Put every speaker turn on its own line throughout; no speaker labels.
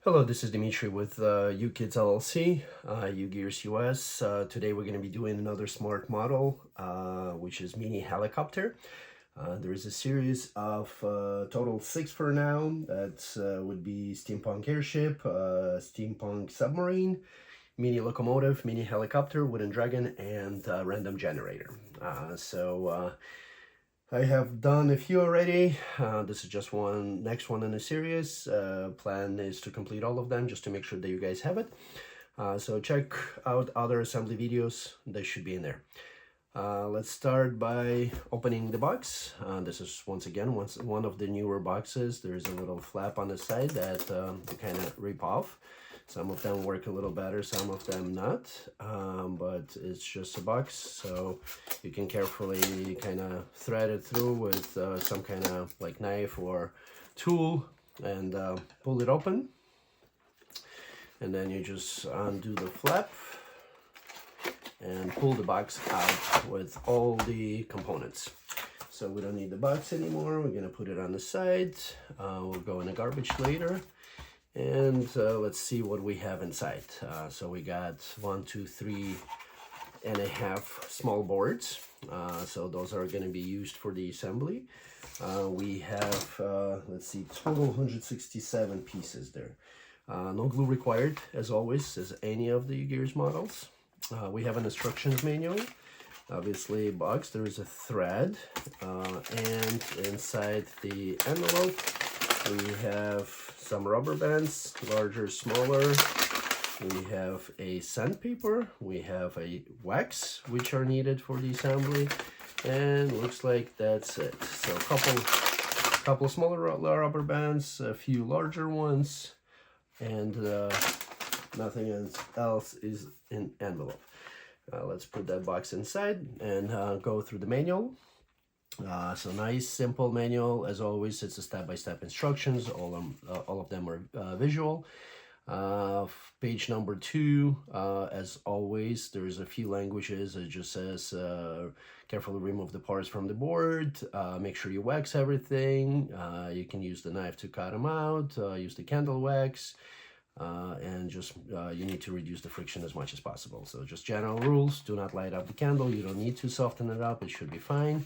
Hello, this is Dimitri with Ukidz LLC, UGears US. Today we're going to be doing another smart model, which is Mini Helicopter. There is a series of total 6 for now. That would be Steampunk Airship, Steampunk Submarine, Mini Locomotive, Mini Helicopter, Wooden Dragon, and Random Generator. I have done a few already. This is just next one in the series. Plan is to complete all of them just to make sure that you guys have it. So check out other assembly videos. They should be in there. Let's start by opening the box. This is once again one of the newer boxes. There's a little flap on the side that you kind of rip off. Some of them work a little better, some of them not, but it's just a box, so you can carefully kind of thread it through with some kind of like knife or tool and pull it open. And then you just undo the flap and pull the box out with all the components. So we don't need the box anymore. We're gonna put it on the side. We'll go in the garbage later. And let's see what we have inside. So we got 1, 2, 3.5 small boards. So those are going to be used for the assembly. We have, let's see, total 167 pieces there. No glue required, as always, as any of the UGears models. We have an instructions manual. Obviously, box, there is a thread. And inside the envelope, we have some rubber bands, larger, smaller. We have a sandpaper. We have a wax, which are needed for the assembly. And looks like that's it. So a couple smaller rubber bands, a few larger ones, and nothing else is in envelope. Let's put that box inside and go through the manual. So nice, simple manual. As always, it's a step-by-step instructions. All of them are visual. Page number 2, as always, there's a few languages. It just says, carefully remove the parts from the board. Make sure you wax everything. You can use the knife to cut them out. Use the candle wax. And just you need to reduce the friction as much as possible. So just general rules: do not light up the candle. You don't need to soften it up. It should be fine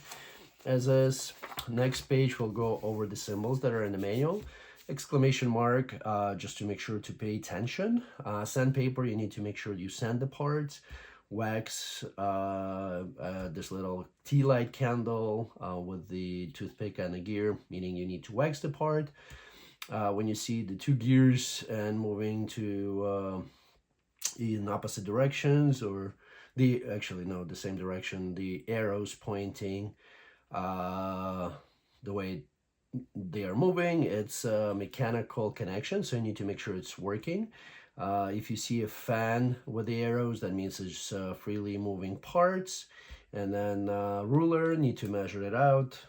as is. Next page, we'll go over the symbols that are in the manual. Exclamation mark, just to make sure to pay attention. Sandpaper, you need to make sure you sand the parts. Wax, this little tea light candle with the toothpick and the gear, meaning you need to wax the part. When you see the 2 gears and moving to in opposite directions, or the same direction, the arrows pointing the way they are moving, it's a mechanical connection, so you need to make sure it's working. If you see a fan with the arrows, that means it's freely moving parts. And then ruler, need to measure it out,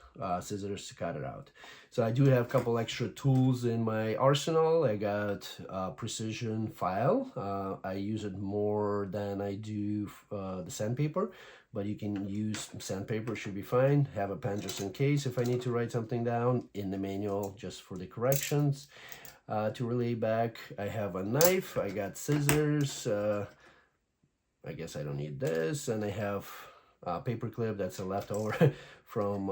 scissors to cut it out. So I do have a couple extra tools in my arsenal. I got a precision file. I use it more than I do the sandpaper, but you can use sandpaper, should be fine. Have a pen just in case if I need to write something down in the manual just for the corrections. To relay back, I have a knife, I got scissors, I guess I don't need this, and I have paper clip that's a leftover from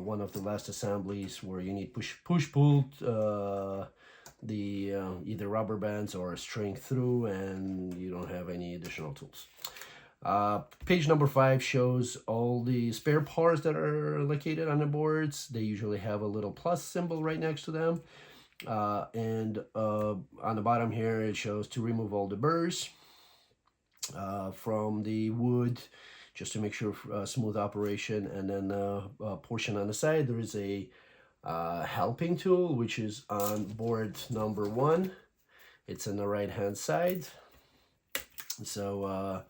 one of the last assemblies where you need pull the either rubber bands or a string through, and you don't have any additional tools. Page number 5 shows all the spare parts that are located on the boards. They usually have a little plus symbol right next to them. And on the bottom here, it shows to remove all the burrs from the wood, just to make sure smooth operation. And then a portion on the side, there is a helping tool, which is on board number 1. It's on the right hand side. So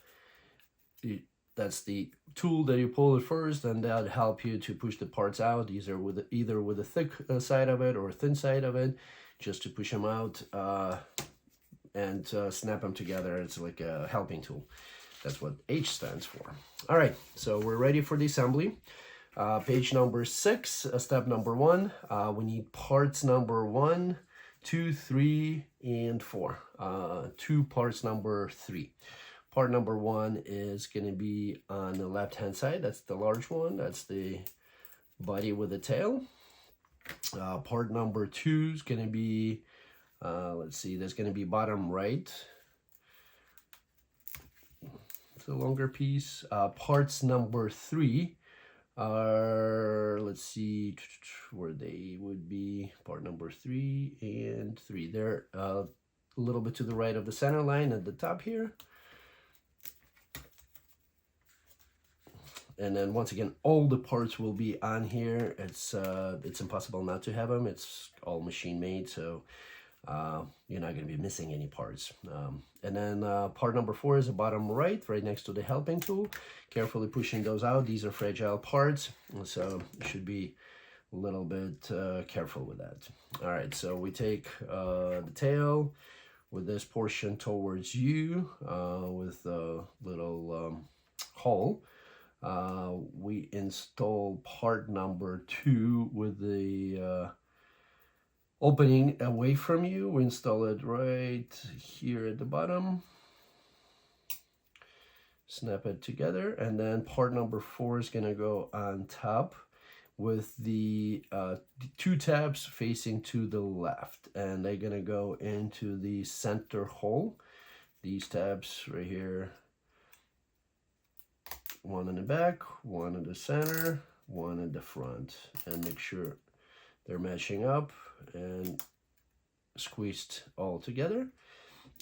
that's the tool that you pull it first, and that'll help you to push the parts out, either with a thick side of it or a thin side of it, just to push them out and snap them together. It's like a helping tool. That's what H stands for. All right, so we're ready for the assembly. Page number 6, step number 1. We need parts number 1, 2, 3, and 4. 2 parts number 3. Part number 1 is going to be on the left hand side. That's the large one. That's the body with the tail. Part number 2 is going to be, let's see, there's going to be bottom right. It's a longer piece. Parts number 3 are, let's see where they would be. Part number 3 and 3. They're a little bit to the right of the center line at the top here. And then once again, all the parts will be on here. It's impossible not to have them. It's all machine made, so you're not going to be missing any parts. And then part number 4 is the bottom right next to the helping tool. Carefully pushing those out. These are fragile parts, so you should be a little bit careful with that. All right, so we take the tail with this portion towards you with a little hole. We install part number 2 with the opening away from you. We install it right here at the bottom. Snap it together, and then part number 4 is going to go on top with the 2 tabs facing to the left, and they're going to go into the center hole. These tabs right here, one in the back, one in the center, one in the front, and make sure they're matching up and squeezed all together.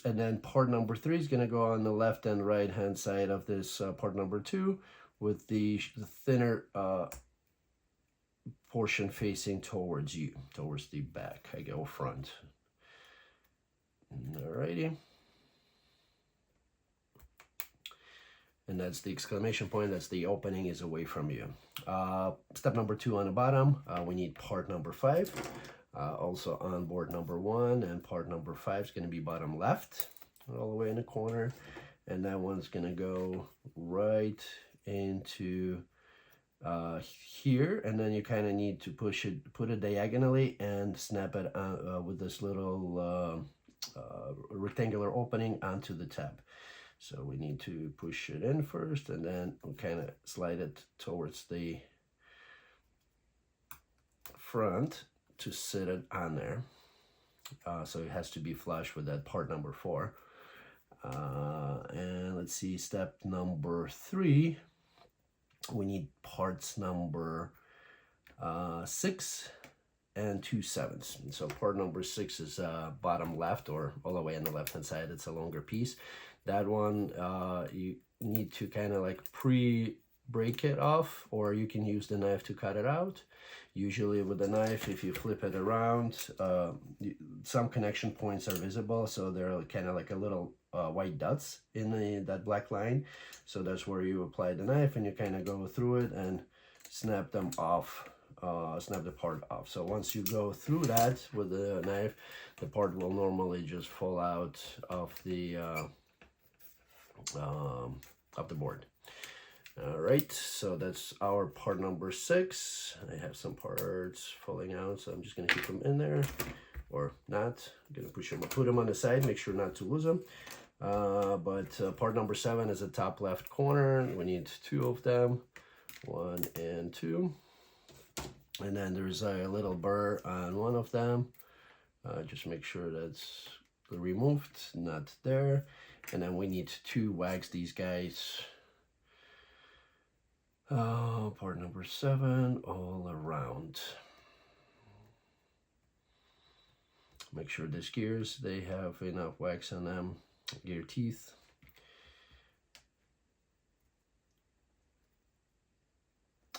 And then part number 3 is going to go on the left and right hand side of this part number 2 with the thinner portion facing towards you, towards the back. I go front. Alrighty. And that's the exclamation point. That's the opening is away from you. Step number 2 on the bottom, we need part number 5. Also on board number 1, and part number 5 is going to be bottom left, all the way in the corner. And that one's going to go right into here. And then you kind of need to push it, put it diagonally and snap it with this little rectangular opening onto the tab. So we need to push it in first, and then we'll kind of slide it towards the front to sit it on there. So it has to be flush with that part number 4. And let's see, step number 3, we need parts number 6 and 2/7. So part number 6 is bottom left, or all the way on the left hand side. It's a longer piece. That one you need to kind of like pre-break it off, or you can use the knife to cut it out. Usually with the knife, if you flip it around, some connection points are visible, so they're kind of like a little white dots in that black line. So that's where you apply the knife, and you kind of go through it and snap them off, snap the part off. So once you go through that with the knife, the part will normally just fall out of the board. All right, so that's our part number 6. I have some parts falling out, so I'm just gonna keep them in there, or not. I'm gonna put them on the side, make sure not to lose them. But part number 7 is the top left corner. We need 2 of them, 1 and 2. And then there's a little burr on one of them. Just make sure that's removed, not there. And then we need to wax these guys. Part number 7 all around. Make sure these gears, they have enough wax on them, gear teeth.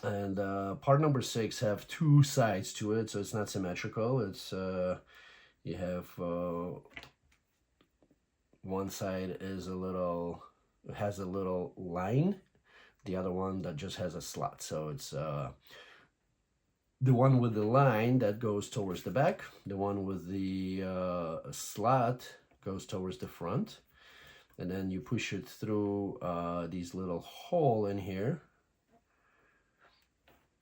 And part number 6 have 2 sides to it, so it's not symmetrical. It's you have one side is has a little line, the other one that just has a slot. So it's the one with the line that goes towards the back, the one with the slot goes towards the front, and then you push it through these little hole in here,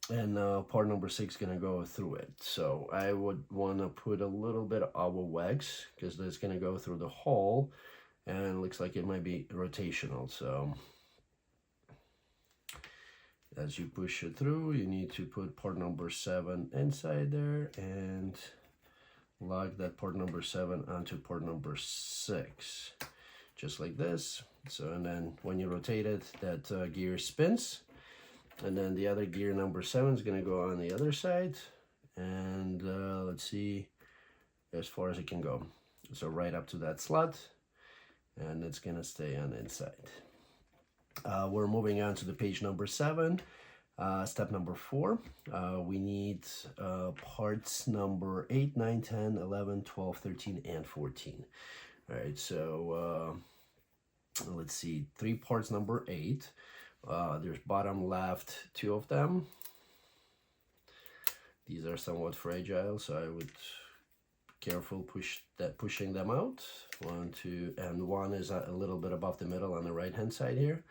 and part number 6 gonna go through it. So I would want to put a little bit of wax because that's gonna go through the hole, and it looks like it might be rotational. So as you push it through, you need to put part number 7 inside there and lock that part number 7 onto part number 6, just like this. So, and then when you rotate it, that gear spins, and then the other gear number 7 is going to go on the other side, and let's see, as far as it can go. So right up to that slot, and it's going to stay on the inside. We're moving on to the page number 7. Step number 4, we need parts number 8, 9, 10, 11, 12, 13, and 14. All right, so let's see, 3 parts number 8. There's bottom left 2 of them. These are somewhat fragile, so I would be careful pushing them out. 1, 2, and 1 is a little bit above the middle on the right hand side here.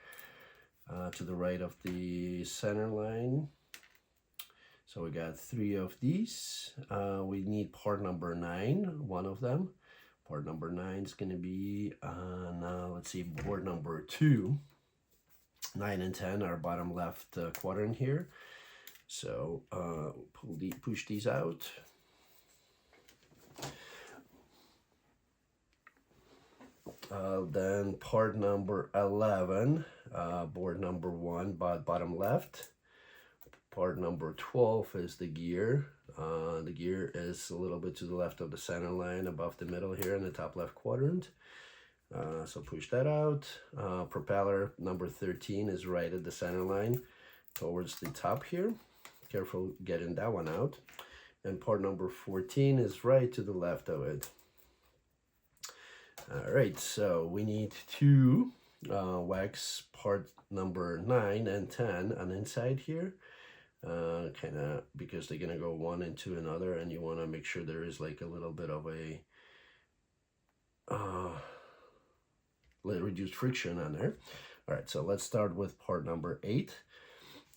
To the right of the center line. So we got 3 of these. We need part number 9, 1 of them. Part number 9 is going to be on, let's see, board number 2. 9 and 10 are bottom left quadrant here. So push these out. Then part number 11, board number 1, bottom left. Part number 12 is the gear. The gear is a little bit to the left of the center line, above the middle here in the top left quadrant. So push that out. Propeller number 13 is right at the center line towards the top here. Careful getting that one out. And part number 14 is right to the left of it. All right, so we need to wax part number 9 and 10 on inside here, kind of because they're gonna go one into another, and you want to make sure there is like a little bit of a reduced friction on there. All right, so let's start with part number 8.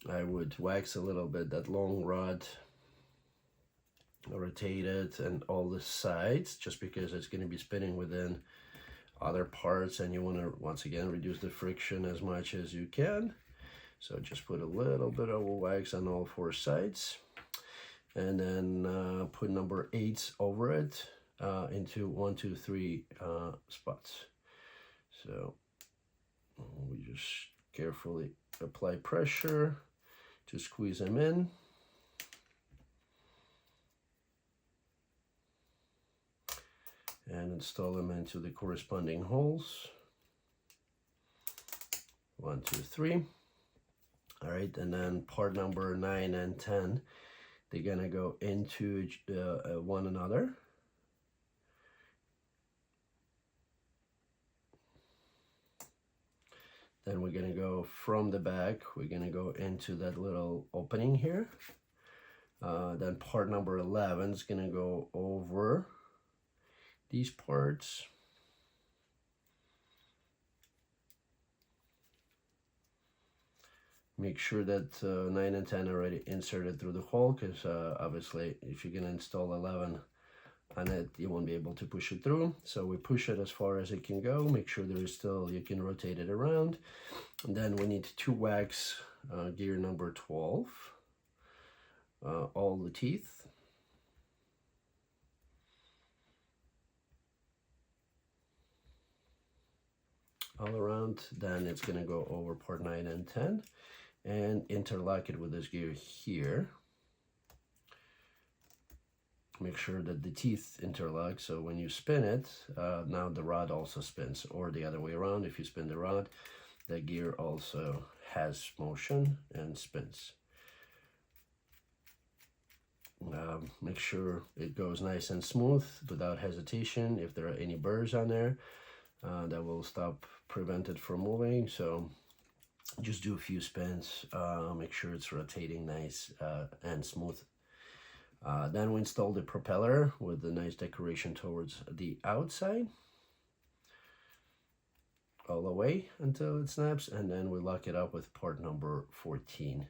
I would wax a little bit that long rod, rotate it and all the sides, just because it's going to be spinning within other parts, and you want to once again reduce the friction as much as you can. So just put a little bit of wax on all 4 sides, and then put number 8 over it into 1, 2, 3 spots. So we just carefully apply pressure to squeeze them in. And install them into the corresponding holes. 1, 2, 3. All right, and then part number 9 and 10, they're gonna go into one another. Then we're gonna go from the back, we're gonna go into that little opening here. Then part number 11 is gonna go over these parts. Make sure that 9 and 10 are already inserted through the hole, because obviously if you're gonna install 11 on it, you won't be able to push it through. So we push it as far as it can go. Make sure there is still, you can rotate it around. And then we need to wax gear number 12, all the teeth. All around. Then it's going to go over part 9 and 10 and interlock it with this gear here. Make sure that the teeth interlock, so when you spin it, now the rod also spins, or the other way around. If you spin the rod, the gear also has motion and spins. Make sure it goes nice and smooth without hesitation. If there are any burrs on there, that will prevent it from moving. So just do a few spins, make sure it's rotating nice and smooth. Then we install the propeller with the nice decoration towards the outside all the way until it snaps, and then we lock it up with part number 14.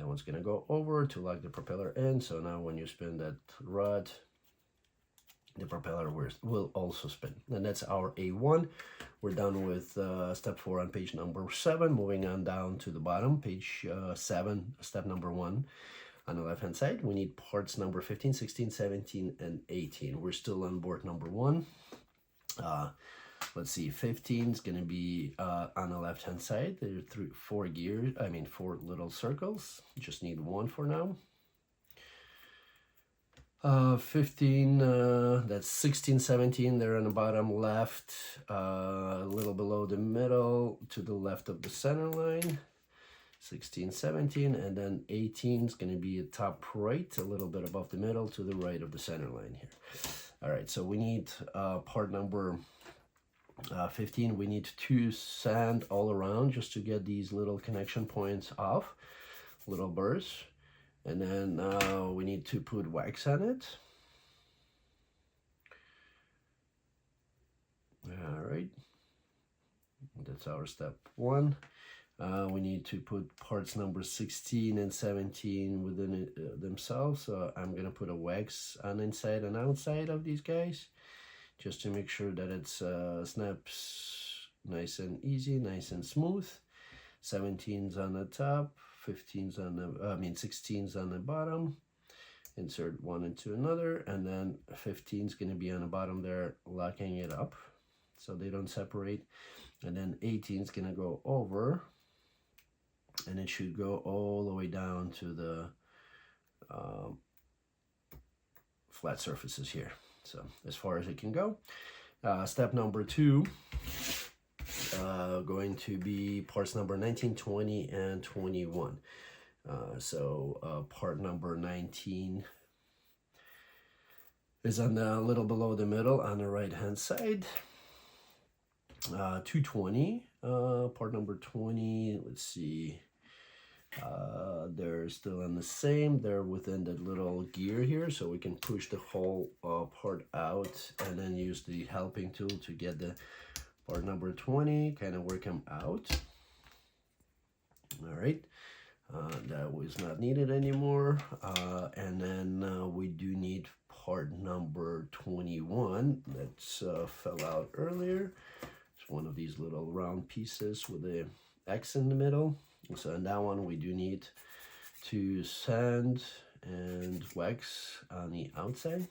That one's gonna go over to lock the propeller in. So now when you spin that rod, the propeller will also spin. And that's our A1. We're done with step 4 on page number 7. Moving on down to the bottom, page 7, step number 1. On the left hand side, we need parts number 15, 16, 17, and 18. We're still on board number 1. Let's see, 15 is going to be on the left hand side. There are 4 gears, 4 little circles. You just need 1 for now. 15, that's 16, 17, they're on the bottom left, a little below the middle to the left of the center line. 16, 17, and then 18 is going to be at top right, a little bit above the middle to the right of the center line here. All right, so we need part number 15. We need to sand all around just to get these little connection points off, little burrs. And then we need to put wax on it. All right, that's our step 1. We need to put parts number 16 and 17 within themselves. So I'm gonna put a wax on inside and outside of these guys, just to make sure that it snaps nice and easy, nice and smooth. 17's on the top, 15's on the, 16's on the bottom. Insert one into another, and then 15's going to be on the bottom there, locking it up so they don't separate. And then 18's going to go over, and it should go all the way down to the flat surfaces here. So as far as it can go. Step number 2. Going to be parts number 19, 20, and 21. So part number 19 is on the little below the middle on the right hand side. 220, part number 20, let's see, they're still in the same, they're within the little gear here, so we can push the whole part out and then use the helping tool to get the part number 20, kind of work them out. All right, that was not needed anymore. And then we do need part number 21 that fell out earlier. It's one of these little round pieces with a X in the middle. So in that one we do need to sand and wax on the outside.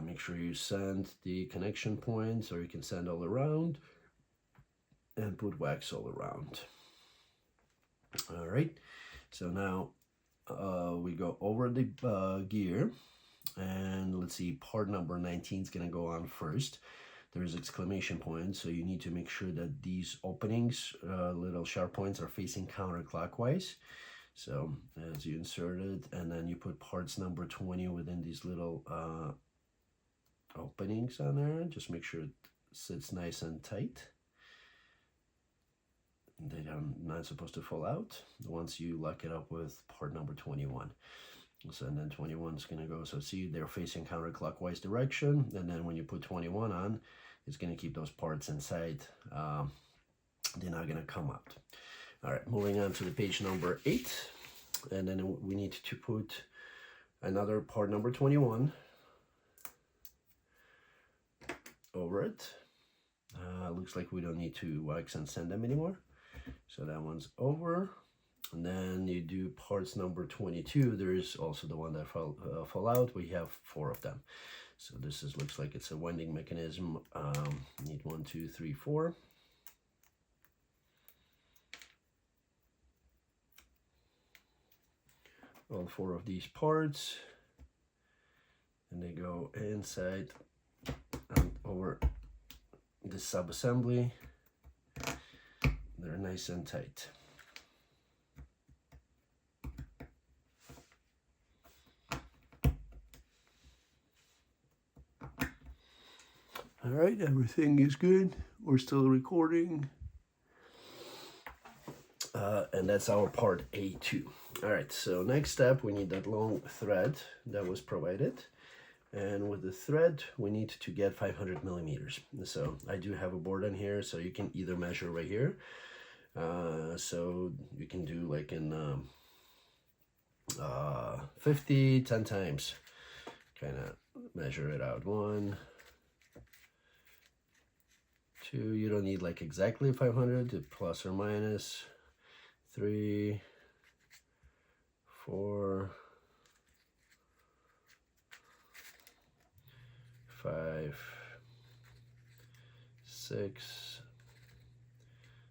Make sure you sand the connection points, or you can sand all around and put wax all around. All right, so now we go over the gear, and let's see, part number 19 is going to go on first. There's exclamation points, so you need to make sure that these openings, little sharp points, are facing counterclockwise. So as you insert it, and then you put parts number 20 within these little openings on there. Just make sure it sits nice and tight. They are not supposed to fall out once you lock it up with part number 21. So, and then 21 is going to go, so see, they're facing counterclockwise direction, and then when you put 21 on, it's going to keep those parts inside. They're not going to come out. All right, moving on to the page number 8, and then we need to put another part number 21 over it. Looks like we don't need to wax and sand them anymore. So that one's over. And then you do parts number 22. There is also the one that fall out. We have 4 of them. So this looks like it's a winding mechanism. Need 1, 2, 3, 4. All 4 of these parts, and they go inside and over the sub-assembly. They're nice and tight. All right, everything is good. We're still recording. And that's our part A2. All right, so next step, we need that long thread that was provided. And with the thread, we need to get 500 millimeters. So I do have a board on here, so you can either measure right here. So you can do like in 50, 10 times, kind of measure it out. 1, 2, you don't need like exactly 500, plus or minus. 3, 4, 5, 6,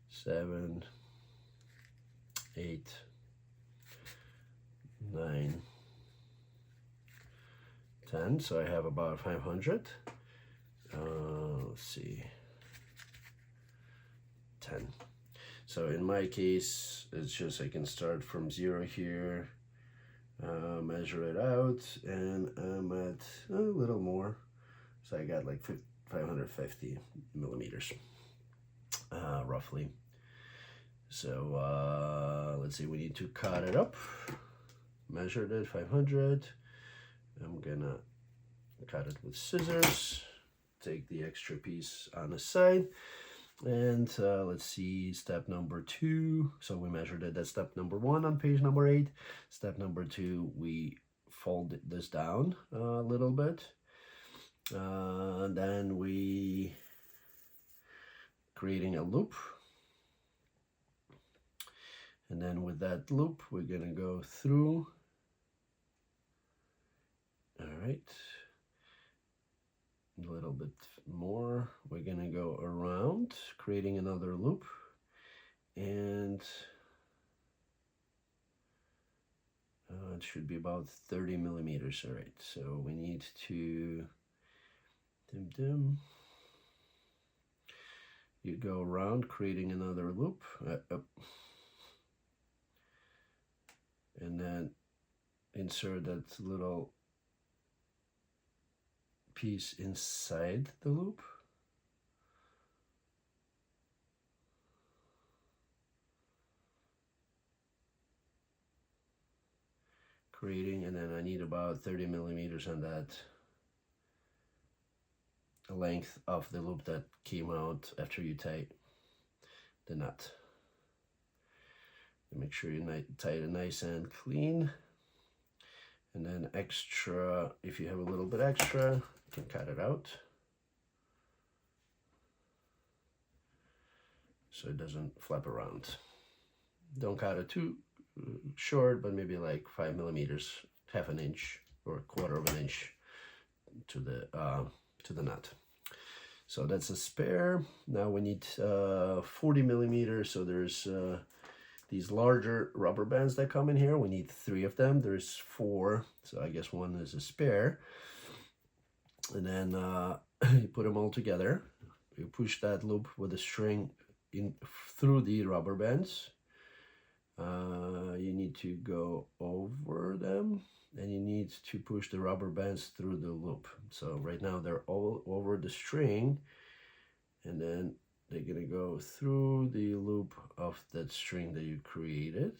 7, 8, 9, 10. So I have about 500. Let's see, 10. So in my case, it's just I can start from 0 here, measure it out, and I'm at a little more. So I got like 550 millimeters, roughly. So let's see, we need to cut it up. Measured it, 500. I'm gonna cut it with scissors. Take the extra piece on the side. And let's see, step number 2. So we measured it. That's step number 1 on page number 8. Step number 2, we fold this down a little bit. Then we creating a loop. And then with that loop, we're gonna go through. All right. A little bit more. We're gonna go around, creating another loop, and it should be about 30 millimeters. All right, so we need to you go around, creating another loop, and then insert that little piece inside the loop. Creating, and then I need about 30 millimeters on that length of the loop that came out after you tie the nut. And make sure you tie it nice and clean. And then extra, if you have a little bit extra, you can cut it out so it doesn't flap around. Don't cut it too short, but maybe like 5 millimeters, half an inch or a quarter of an inch to the nut. So that's a spare. Now we need 40 millimeters. So there's these larger rubber bands that come in here. We need 3 of them. There's 4, so I guess 1 is a spare. And then you put them all together. You push that loop with a string in through the rubber bands. You need to go over them, and you need to push the rubber bands through the loop. So right now they're all over the string, and then they're gonna go through the loop of that string that you created.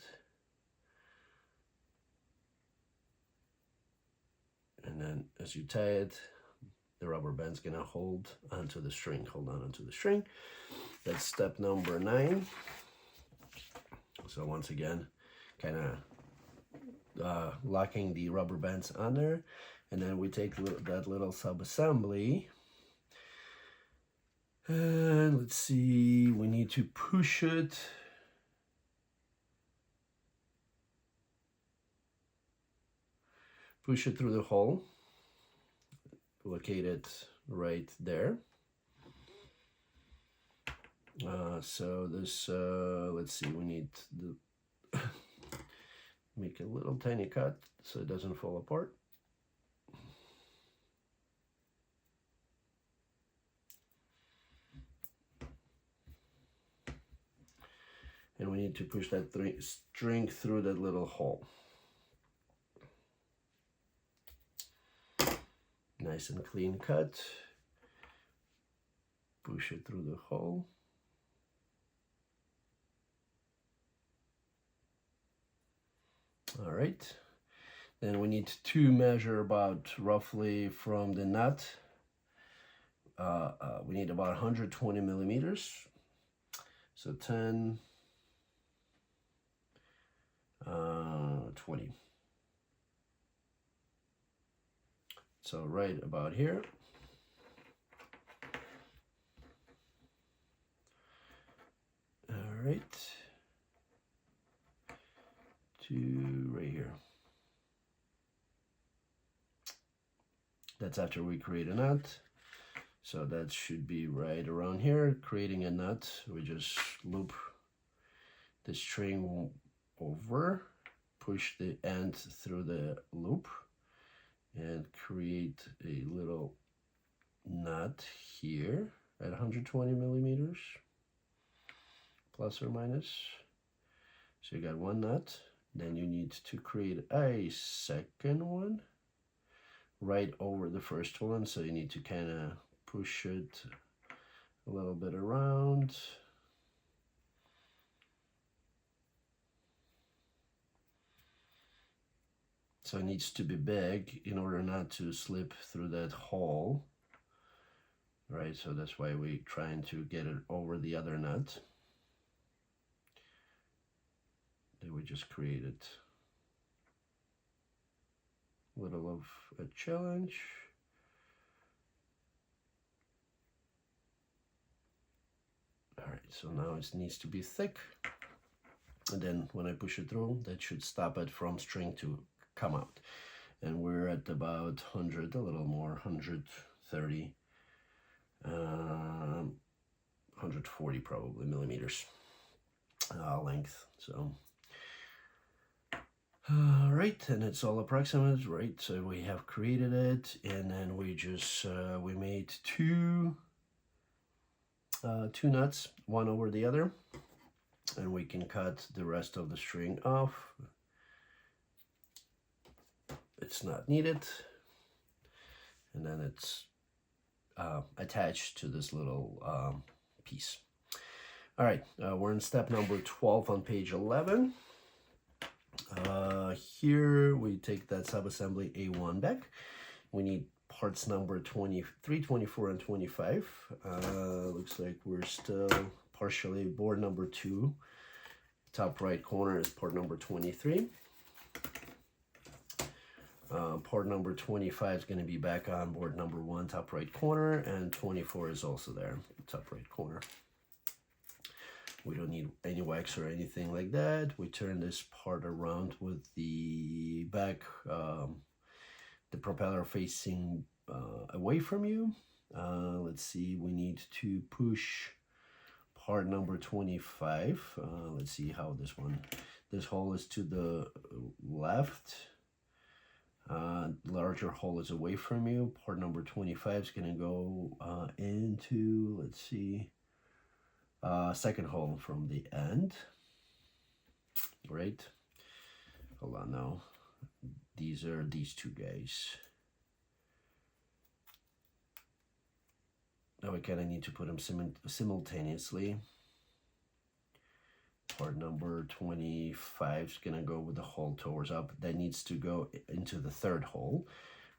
And then as you tie it, the rubber band's gonna hold onto the string, hold on onto the string. That's step number 9. So once again, kind of locking the rubber bands on there. And then we take that little sub-assembly. And let's see, we need to push it. Push it through the hole. Locate it right there. So this, let's see, we need to make a little tiny cut so it doesn't fall apart. And we need to push that string through that little hole. Nice and clean cut. Push it through the hole. All right. Then we need to measure about roughly from the nut. We need about 120 millimeters. So 10, 20. So right about here. All right. To right here. That's after we create a nut. So that should be right around here. Creating a nut, we just loop the string over, push the end through the loop, and create a little nut here at 120 millimeters, plus or minus. So you got one nut. Then you need to create a second one right over the first one. So you need to kind of push it a little bit around. So it needs to be big in order not to slip through that hole, right? So that's why we're trying to get it over the other nut. Then we just created a little of a challenge. All right, so now it needs to be thick. And then when I push it through, that should stop it from string to come out. And we're at about 100, a little more, 130, 140 probably millimeters length. So, all right, and it's all approximate, right? So we have created it, and then we just, we made two nuts, one over the other, and we can cut the rest of the string off. It's not needed, and then it's attached to this little piece. All right, we're in step number 12 on page 11. Here we take that subassembly A1 back. We need parts number 23, 24, and 25. Looks like we're still partially board number 2. Top right corner is part number 23. Part number 25 is going to be back on board number 1, top right corner, and 24 is also there, top right corner. We don't need any wax or anything like that. We turn this part around with the back, the propeller facing away from you. Let's see, we need to push part number 25. Let's see how this hole is to the left. Larger hole is away from you. Part number 25 is going to go into, let's see, second hole from the end, right? Hold on now. These are these two guys. Now we kind of need to put them simultaneously. Part number 25 is going to go with the hole towards up. That needs to go into the third hole,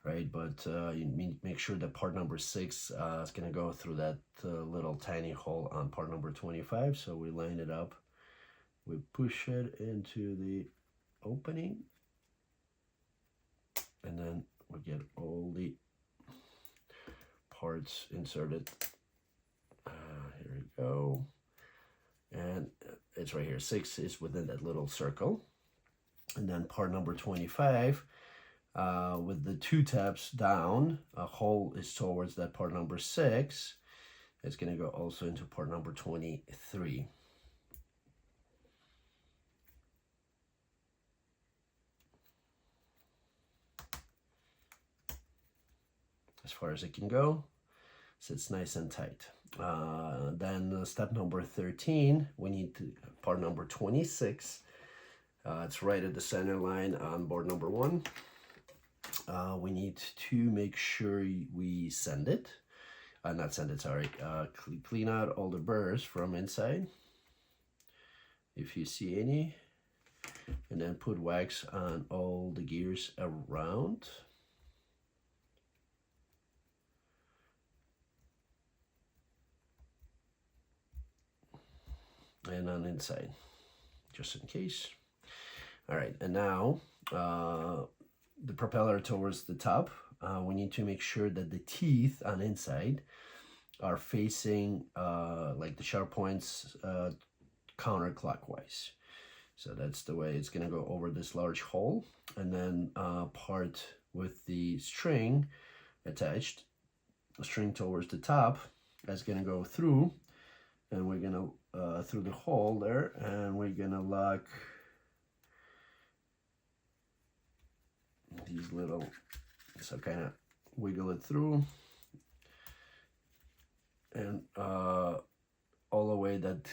right? But you make sure that part number 6 is going to go through that little tiny hole on part number 25. So we line it up. We push it into the opening. And then we get all the parts inserted. Here we go. And it's right here. 6 is within that little circle. And then part number 25, with the 2 taps down, a hole is towards that part number 6. It's going to go also into part number 23. As far as it can go, sits nice and tight. Then step number 13, we need part number 26. It's right at the center line on board number 1. We need to make sure we send it. Not send it, sorry. Clean out all the burrs from inside, if you see any. And then put wax on all the gears around. And on inside, just in case. All right, and now the propeller towards the top. We need to make sure that the teeth on inside are facing like the sharp points counterclockwise. So that's the way it's going to go over this large hole, and then part with the string attached, a string towards the top, that's going to go through, and we're going to through the hole there, and we're going to lock these little, so kind of wiggle it through, and all the way that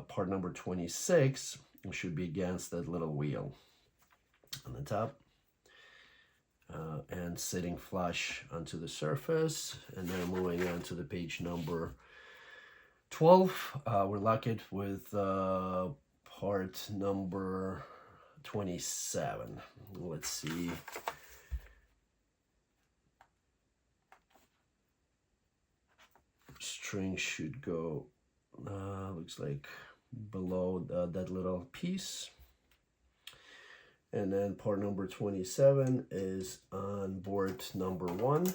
part number 26 should be against that little wheel on the top, and sitting flush onto the surface. And then moving on to the page number 12, we'll lock it with part number 27. Let's see. String should go, looks like below that little piece. And then part number 27 is on board number 1,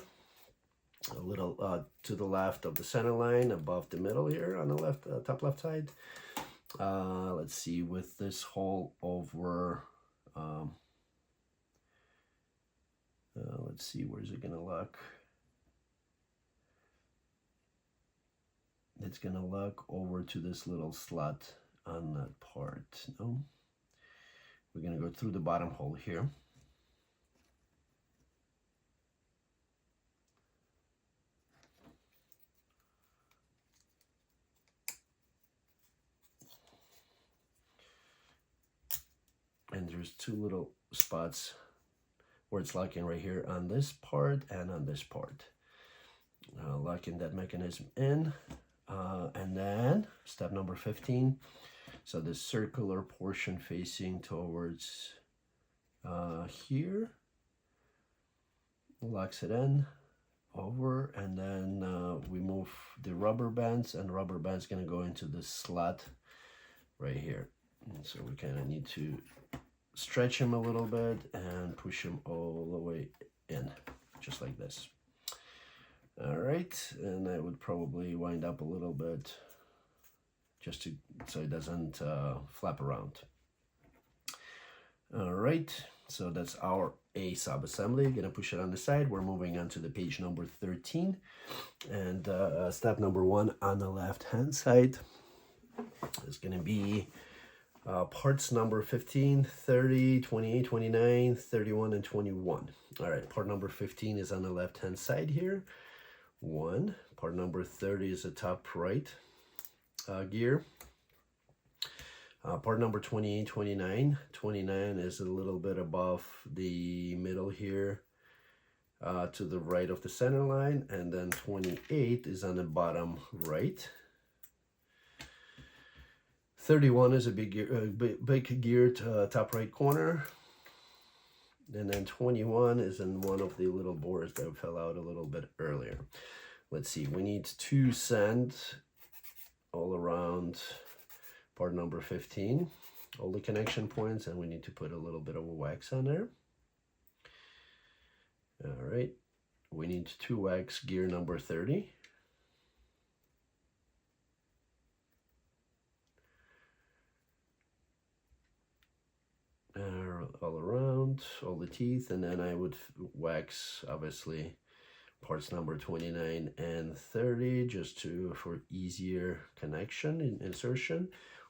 a little to the left of the center line, above the middle here on the left, top left side. Let's see, with this hole over, let's see, where's it gonna lock? It's gonna lock over to this little slot on that part. No, we're gonna go through the bottom hole here. And there's two little spots where it's locking right here on this part and on this part. Locking that mechanism in. And then step number 15. So the circular portion facing towards here, locks it in over, and then we move the rubber bands, and the rubber band's gonna go into the slot right here. And so we kind of need to stretch them a little bit and push them all the way in, just like this. All right, and I would probably wind up a little bit just to, so it doesn't flap around. All right, so that's our A sub-assembly. Gonna push it on the side. We're moving on to the page number 13, and step number 1 on the left-hand side is gonna be parts number 15, 30, 28, 29, 31, and 21. All right, part number 15 is on the left-hand side here. 1. Part number 30 is the top right gear. Part number 28, 29. 29 is a little bit above the middle here to the right of the center line, and then 28 is on the bottom right. 31 is a big geared top right corner. And then 21 is in one of the little bores that fell out a little bit earlier. Let's see, we need to sand all around part number 15, all the connection points, and we need to put a little bit of wax on there. All right, we need to wax gear number 30. All around, all the teeth, and then I would wax, obviously, parts number 29 and 30, just for easier connection and insertion.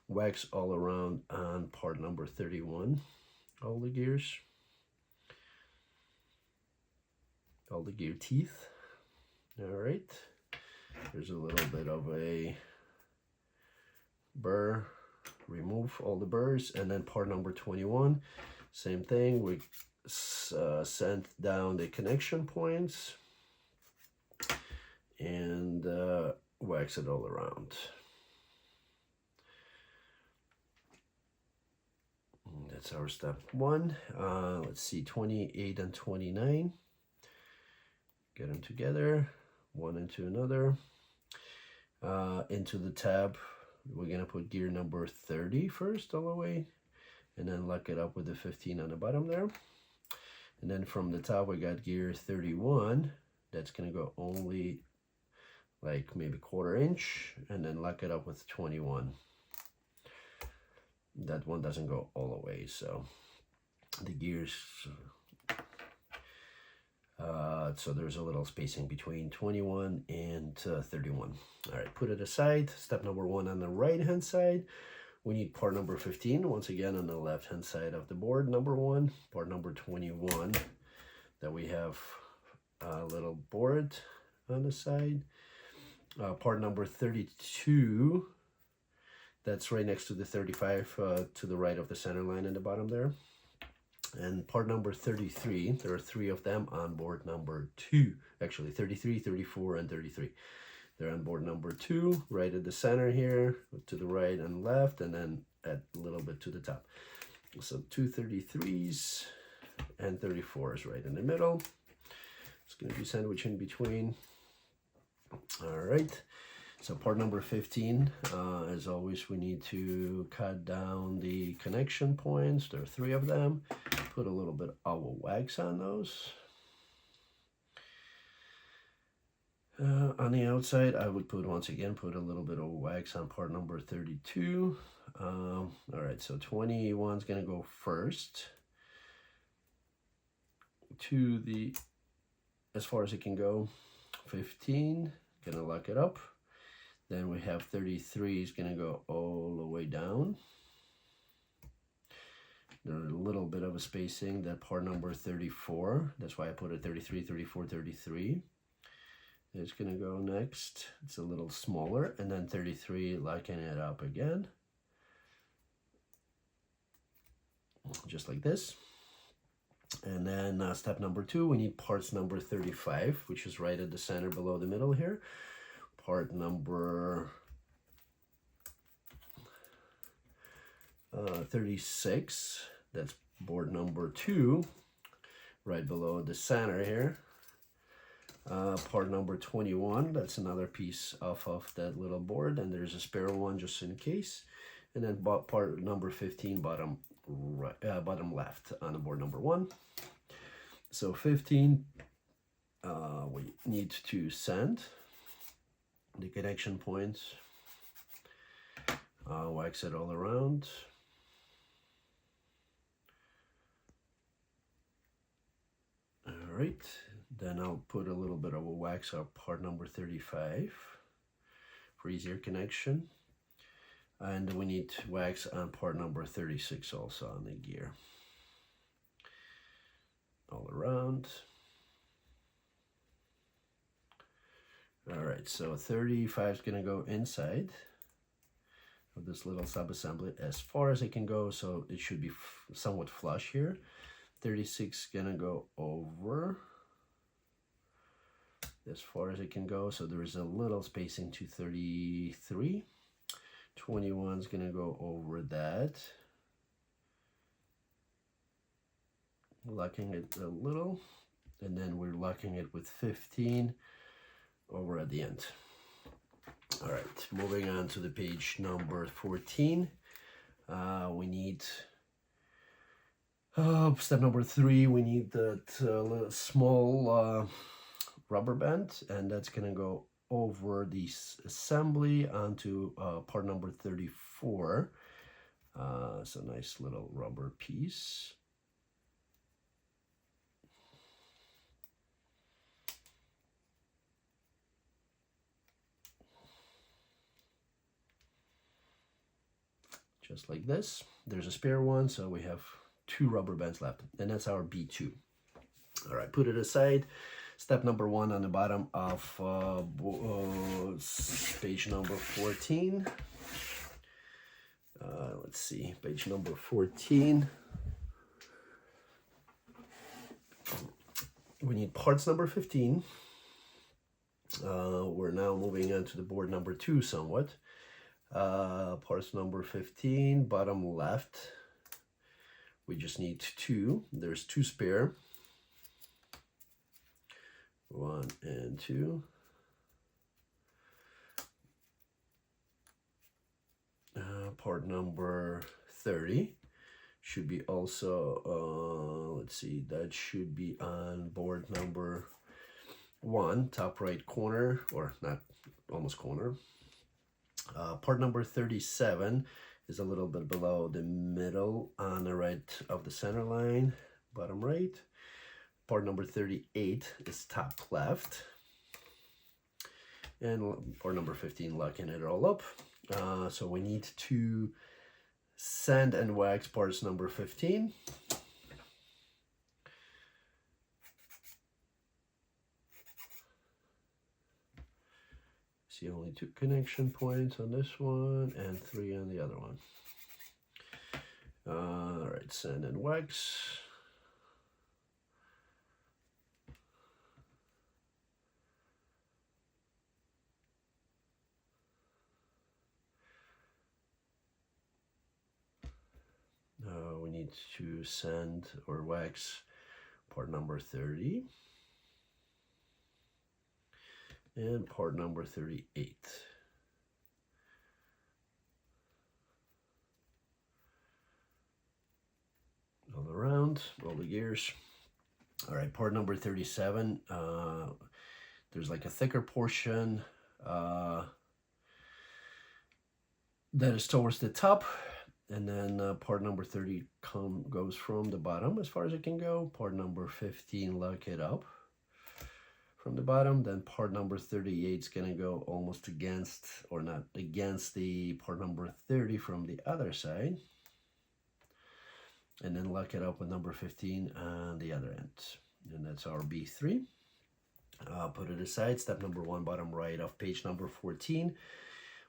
Wax all around on part number 31, all the gears, all the gear teeth. All right, there's a little bit of a burr. Remove all the burrs, and then part number 21, same thing. We sand down the connection points and wax it all around. And that's our step 1. Let's see, 28 and 29. Get them together, one into another. Into the tab, we're gonna put gear number 30 first, all the way and then lock it up with the 15 on the bottom there. And then from the top we got gear 31. That's gonna go only like maybe 1/4 inch, and then lock it up with 21. That one doesn't go all the way, so the gears, so there's a little spacing between 21 and 31. All right, put it aside. Step number 1 on the right hand side, we need part number 15, once again on the left hand side of the board, number 1, part number 21, that we have a little board on the side. Part number 32, that's right next to the 35, to the right of the center line in the bottom there. And part number 33, there are 3 of them on board number 2, actually 33, 34, and 33. They're on board number 2, right at the center here, to the right and left, and then a little bit to the top. So 2 33s and 34s right in the middle. It's going to be sandwiched in between. All right, so part number 15, as always, we need to cut down the connection points. There are 3 of them. Put a little bit of wax on those. On the outside, I would once again put a little bit of wax on part number 32. All right, so 21 is going to go first to the, as far as it can go. 15, going to lock it up. Then we have 33 is going to go all the way down. There's a little bit of a spacing, that part number 34. That's why I put it 33, 34, 33. It's going to go next. It's a little smaller. And then 33, locking it up again. Just like this. And then step number 2, we need parts number 35, which is right at the center below the middle here. Part number 36, that's board number 2, right below the center here. Part number 21, that's another piece off of that little board, and there's a spare one just in case. And then part number 15, bottom right, bottom left on the board number 1. So 15, we need to sand the connection points, wax it all around. All right, then I'll put a little bit of a wax on part number 35 for easier connection. And we need wax on part number 36 also on the gear. All around. All right, so 35 is going to go inside of this little sub-assembly as far as it can go, so it should be somewhat flush here. 36 is going to go over as far as it can go, so there is a little spacing to 33. 21 is going to go over that, locking it a little, and then we're locking it with 15 over at the end. All right, moving on to the page number 14. We need step number 3. We need that little small rubber band, and that's going to go over the assembly onto part number 34. It's a nice little rubber piece. Just like this. There's a spare one, so we have 2 rubber bands left, and that's our B2. All right, put it aside. Step number 1 on the bottom of page number 14. Let's see, page number 14. We need parts number 15. We're now moving on to the board number 2 somewhat. Parts number 15, bottom left. We just need 2. There's 2 spare. 1 and 2. Part number 30. should be also, let's see, that should be on board number 1, top right corner, or not, almost corner. Part number 37 is a little bit below the middle on the right of the center line, bottom right. Part number 38 is top left. And part number 15, locking it all up. So we need to sand and wax parts number 15. See only 2 connection points on this one and 3 on the other one. All right, sand and wax. We need to sand or wax part number 30 and part number 38. All around, all the gears. All right, part number 37, there's like a thicker portion that is towards the top. And then part number 30 goes from the bottom as far as it can go. Part number 15, lock it up from the bottom. Then part number 38 is going to go almost against, or not against, the part number 30 from the other side. And then lock it up with number 15 on the other end. And that's our B3. Put it aside. Step number 1, bottom right of page number 14.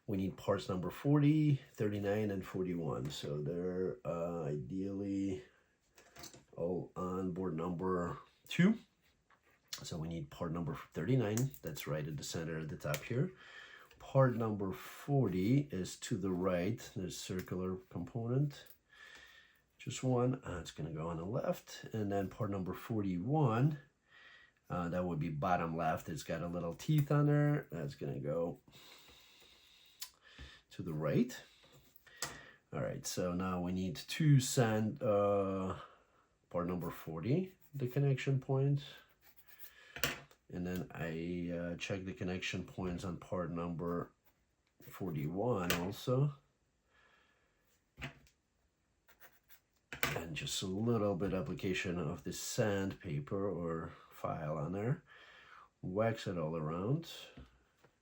We need parts number 40, 39, and 41. So they're ideally all on board number 2. So we need part number 39. That's right at the center at the top here. Part number 40 is to the right. There's circular component. Just one. It's going to go on the left. And then part number 41, that would be bottom left. It's got a little teeth on there. That's going to go to the right. All right, so now we need to sand part number 40, the connection point. And then I check the connection points on part number 41 also. And just a little bit application of the sandpaper or file on there. Wax it all around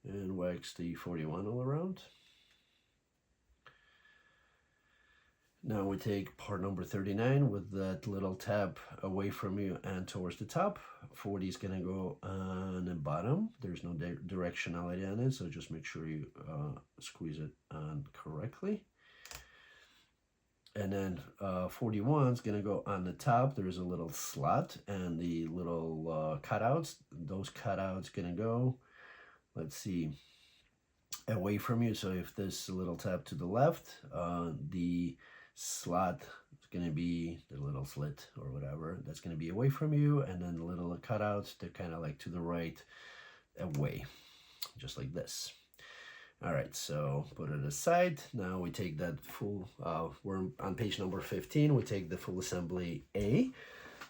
and wax the 41 all around. Now we take part number 39 with that little tab away from you and towards the top. 40 is going to go on the bottom. There's no directionality on it, so just make sure you squeeze it on correctly. And then 41 is going to go on the top. There's a little slot and the little cutouts. Those cutouts going to go, let's see, away from you. So if this little tab to the left, the slot is going to be the little slit or whatever, that's going to be away from you, and then the little cutouts, they're kind of like to the right, away, just like this. All right, so put it aside. Now we take that full, we're on page number 15, we take the full assembly A.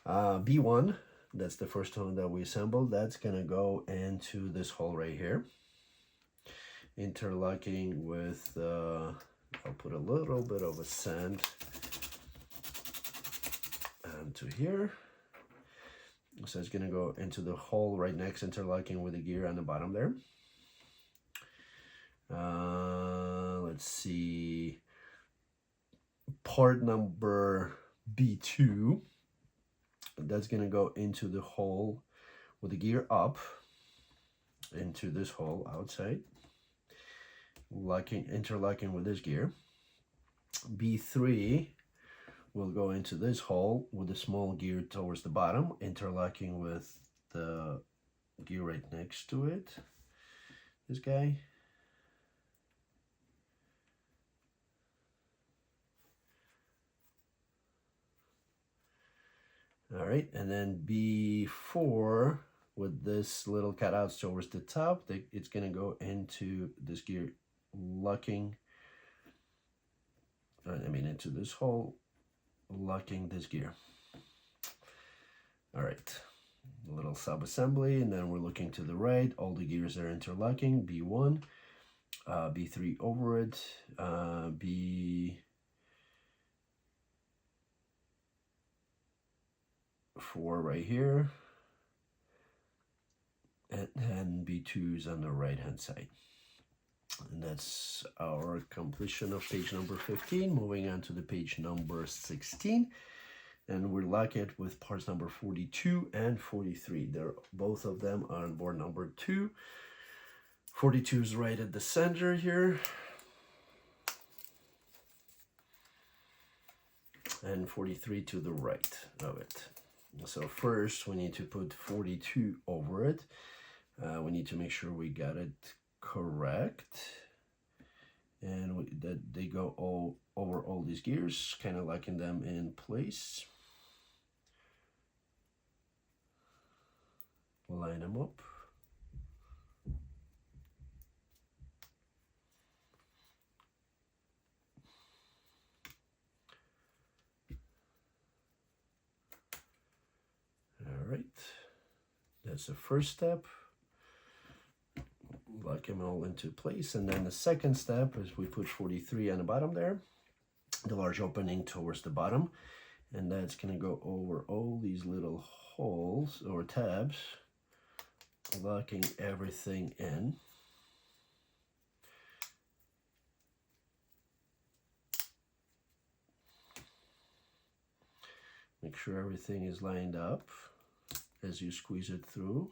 B1, that's the first one that we assembled, that's going to go into this hole right here, interlocking with I'll put a little bit of a sand onto here. So it's going to go into the hole right next, interlocking with the gear on the bottom there. Let's see. Part number B2, that's going to go into the hole with the gear up, into this hole outside. Interlocking with this gear. B3 will go into this hole with the small gear towards the bottom, interlocking with the gear right next to it, this guy. All right, and then B4 with this little cutouts towards the top, it's going to go into this gear locking, into this hole locking this gear. All right, a little sub-assembly, and then we're looking to the right. All the gears are interlocking, B1, B3 over it, B4 right here, and B2 is on the right hand side. And that's our completion of page number 15. Moving on to the page number 16. And we're lock it with parts number 42 and 43. They're both of them are on board number 2. 42 is right at the center here. And 43 to the right of it. So first we need to put 42 over it. We need to make sure we got it correct. And that they go all over all these gears, kind of locking them in place. Line them up. All right, that's the first step. Lock them all into place, and then the second step is we put 43 on the bottom there, the large opening towards the bottom, and that's going to go over all these little holes or tabs, locking everything in. Make sure everything is lined up as you squeeze it through.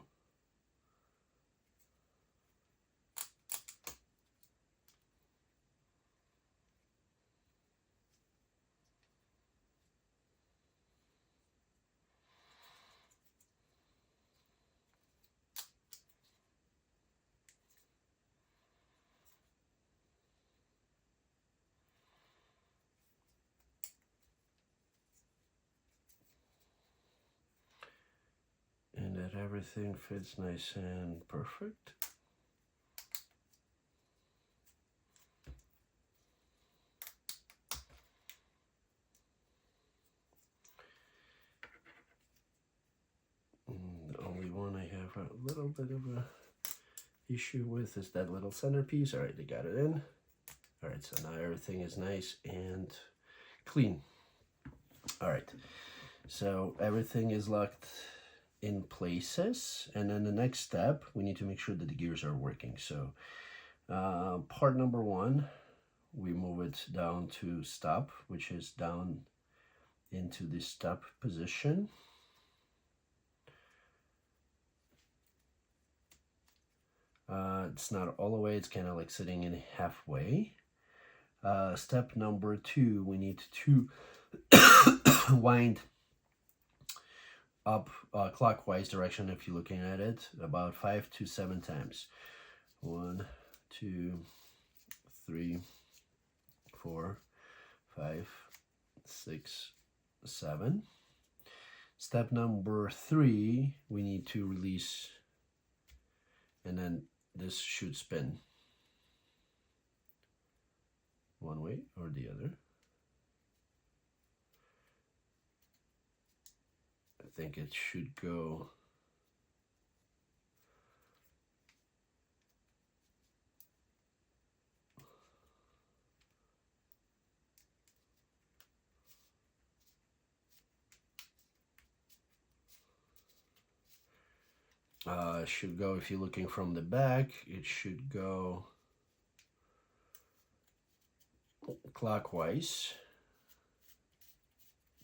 And that everything fits nice and perfect. The only one I have a little bit of a issue with is that little centerpiece. All right, they got it in. All right, so now everything is nice and clean. All right, so everything is locked in places, and then the next step, we need to make sure that the gears are working. So part number 1, we move it down to stop, which is down into the stop position. It's not all the way, it's kind of like sitting in halfway. Step number 2, we need to wind up clockwise direction if you're looking at it, about 5 to 7 times. 1, 2, 3, 4, 5, 6, 7. Step number 3, we need to release, and then this should spin one way or the other. I think it should go should go, if you're looking from the back, it should go clockwise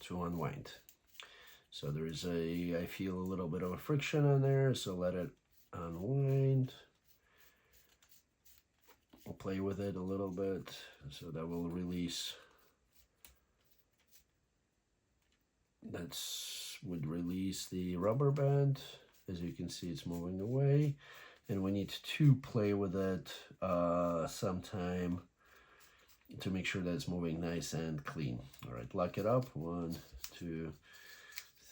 to unwind. So there is I feel a little bit of a friction on there, so let it unwind. I'll play with it a little bit, so that will release. Would release the rubber band. As you can see, it's moving away, and we need to play with it sometime to make sure that it's moving nice and clean. All right, lock it up. 1, 2,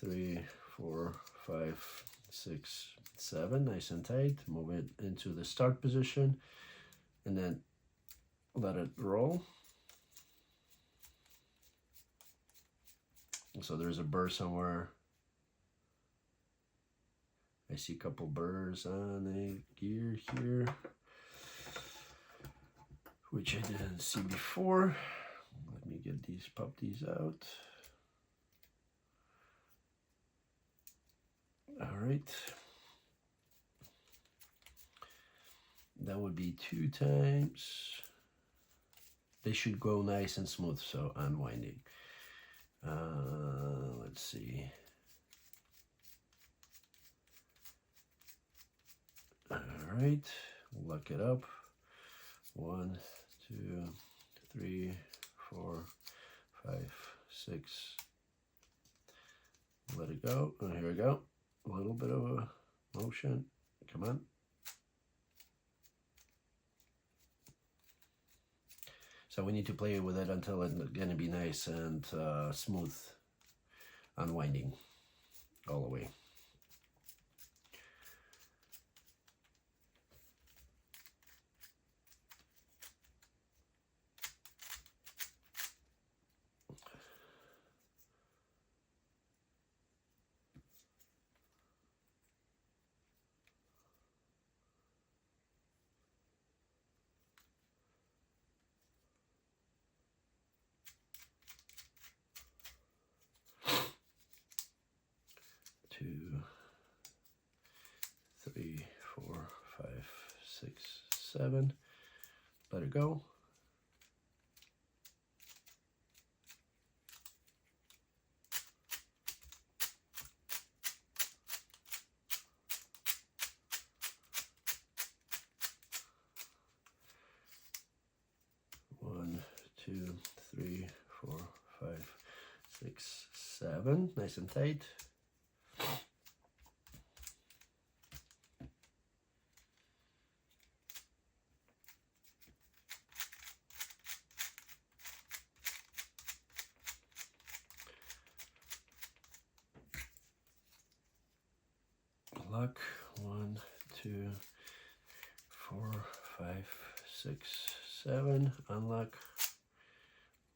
3, 4, 5, 6, 7. Nice and tight. Move it into the start position, and then let it roll. So there's a burr somewhere. I see a couple burrs on the gear here, which I didn't see before. Let me get these, pop these out. All right. That would be 2 times. They should go nice and smooth, so unwinding. Let's see. All right, lock it up. 1, 2, 3, 4, 5, 6. Let it go. Oh, here we go. A little bit of a motion. Come on. So we need to play with it until it's gonna be nice and smooth, unwinding all the way. Two, 3, 4, 5, 6, 7. Let it go. One, 2, 3, 4, 5, 6, 7. Nice and tight. Lock. 1, 2, 4, 5, 6, 7. Unlock.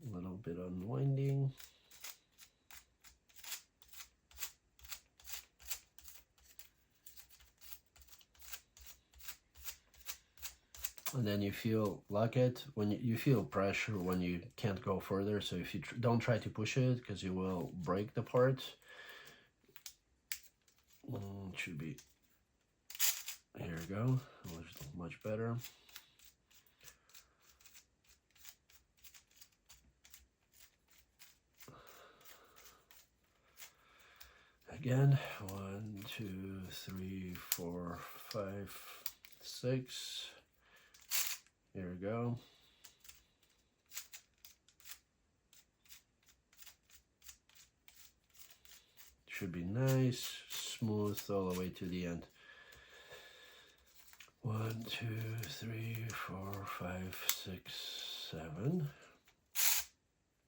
A little bit unwinding. And then you feel, lock it, when you feel pressure when you can't go further. So if you don't try to push it, because you will break the part. It should be, here we go, much better. Again, 1, 2, 3, 4, 5, 6. Here we go. Should be nice, smooth all the way to the end. 1, 2, 3, 4, 5, 6, 7.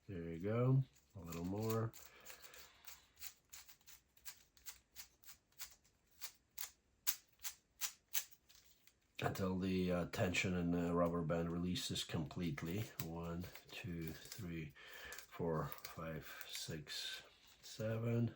There you go. A little more. Until the tension in the rubber band releases completely. 1, 2, 3, 4, 5, 6, 7.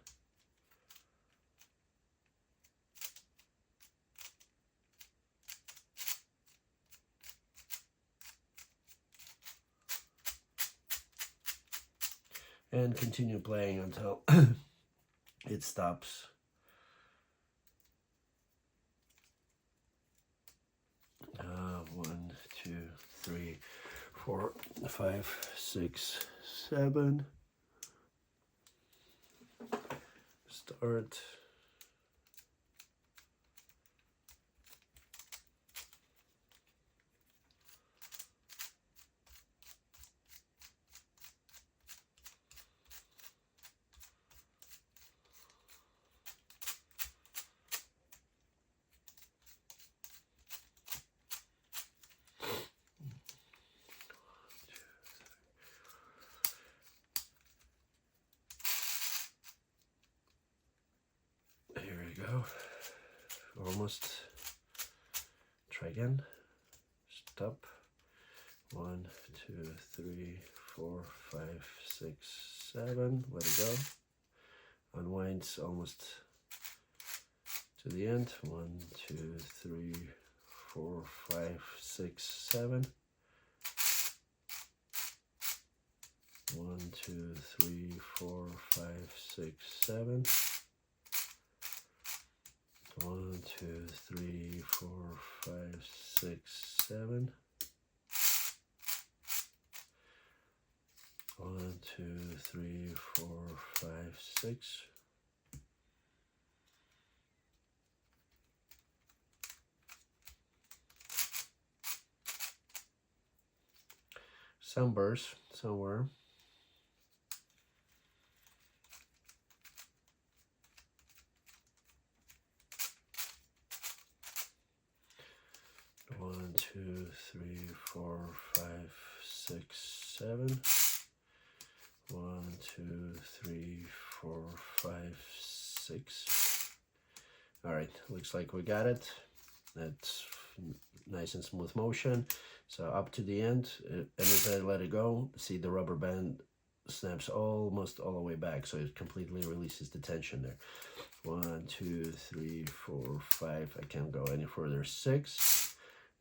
And continue playing until it stops. One, 2, 3, 4, 5, 6, 7. Start. Go. Almost. Try again. Stop. 1, 2, 3, 4, 5, 6, 7. Let it go. unwinds almost to the end. 1, 2, 3, 4, 5, 6, 7. 1, 2, 3, 4, 5, 6, 7. 1, 2, 3, 4, 5, 6, 7. 1, 2, 3, 4, 5, 6. Some burrs somewhere. One, 2, 3, 4, 5, 6, 7. 1, 2, 3, 4, 5, 6. All right, looks like we got it. That's nice and smooth motion. So up to the end, and as I let it go, see the rubber band snaps almost all the way back, so it completely releases the tension there. 1, 2, 3, 4, 5. I can't go any further. 6.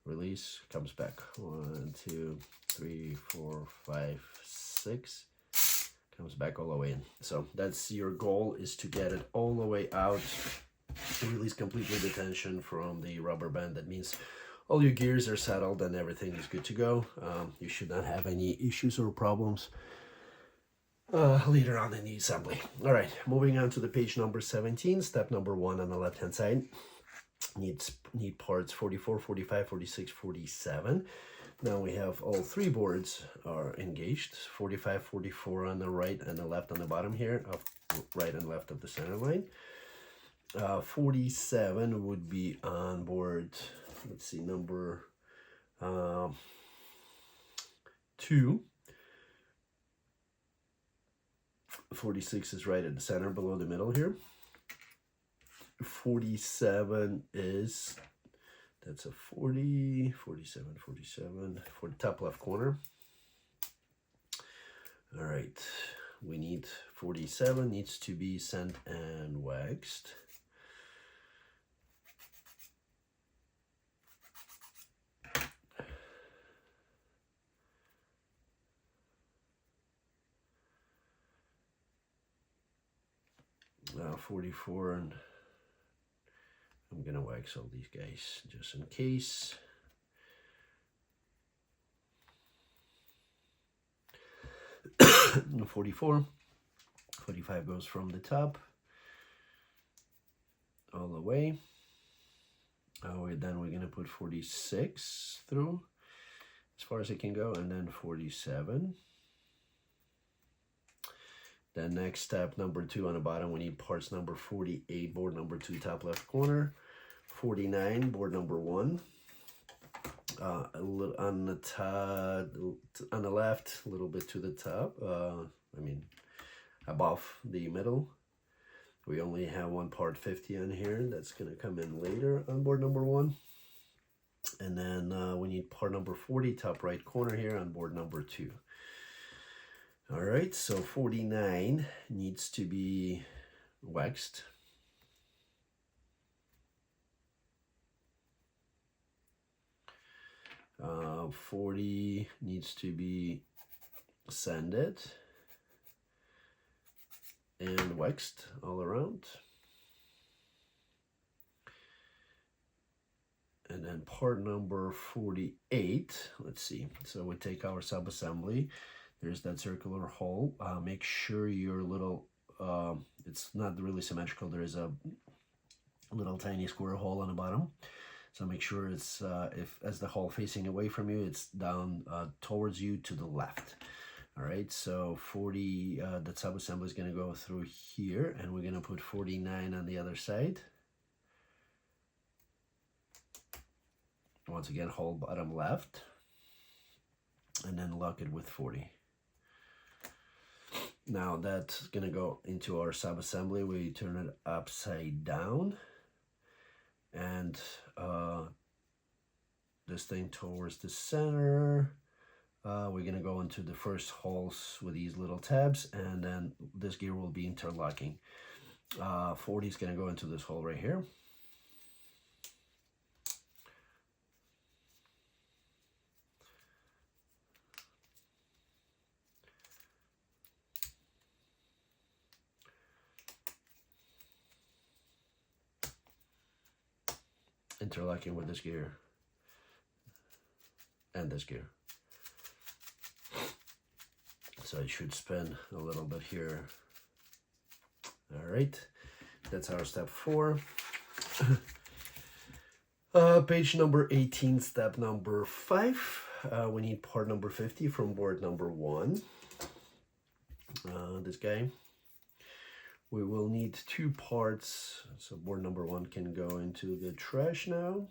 Release, comes back. 1, 2, 3, 4, 5, 6. Comes back all the way in. So that's your goal, is to get it all the way out, to release completely the tension from the rubber band. That means all your gears are settled and everything is good to go. You should not have any issues or problems later on in the assembly. All right, moving on to the page number 17, step number 1 on the left hand side. Need parts 44, 45, 46, 47. Now we have all 3 boards are engaged, 45, 44 on the right and the left on the bottom here, right and left of the center line. 47 would be on board, let's see, number 2. 46 is right at the center below the middle here. 47 is, that's a 40, 47, 47 for the top left corner. All right, we need 47 needs to be sent and waxed. Now 44, and I'm gonna wax all these guys just in case. No, 44, 45 goes from the top all the way. Then we're gonna put 46 through as far as it can go, and then 47. Then next step, number 2 on the bottom, we need parts number 48, board number 2, top left corner. 49, board number 1. A little on the top, on the left, a little bit to the top. I mean, above the middle. We only have one part 50 on here. That's gonna come in later on board number 1. And then we need part number 40, top right corner here on board number 2. All right, so 49 needs to be waxed. Uh, 40 needs to be sanded and waxed all around. And then part number 48, let's see. So we take our sub-assembly. There's that circular hole. Make sure your little, it's not really symmetrical. There is a little tiny square hole on the bottom. So make sure it's, as the hole facing away from you, it's down towards you to the left. All right, so 40, that sub-assembly is gonna go through here, and we're gonna put 49 on the other side. Once again, hole bottom left, and then lock it with 40. Now that's gonna go into our sub-assembly. We turn it upside down, and this thing towards the center. We're gonna go into the first holes with these little tabs, and then this gear will be interlocking. 40 is going to go into this hole right here. Interlocking with this gear and this gear. So it should spin a little bit here. All right, that's our step 4. Page number 18, step number 5. We need part number 50 from board number 1. This guy. We will need 2 parts, so board number 1 can go into the trash now.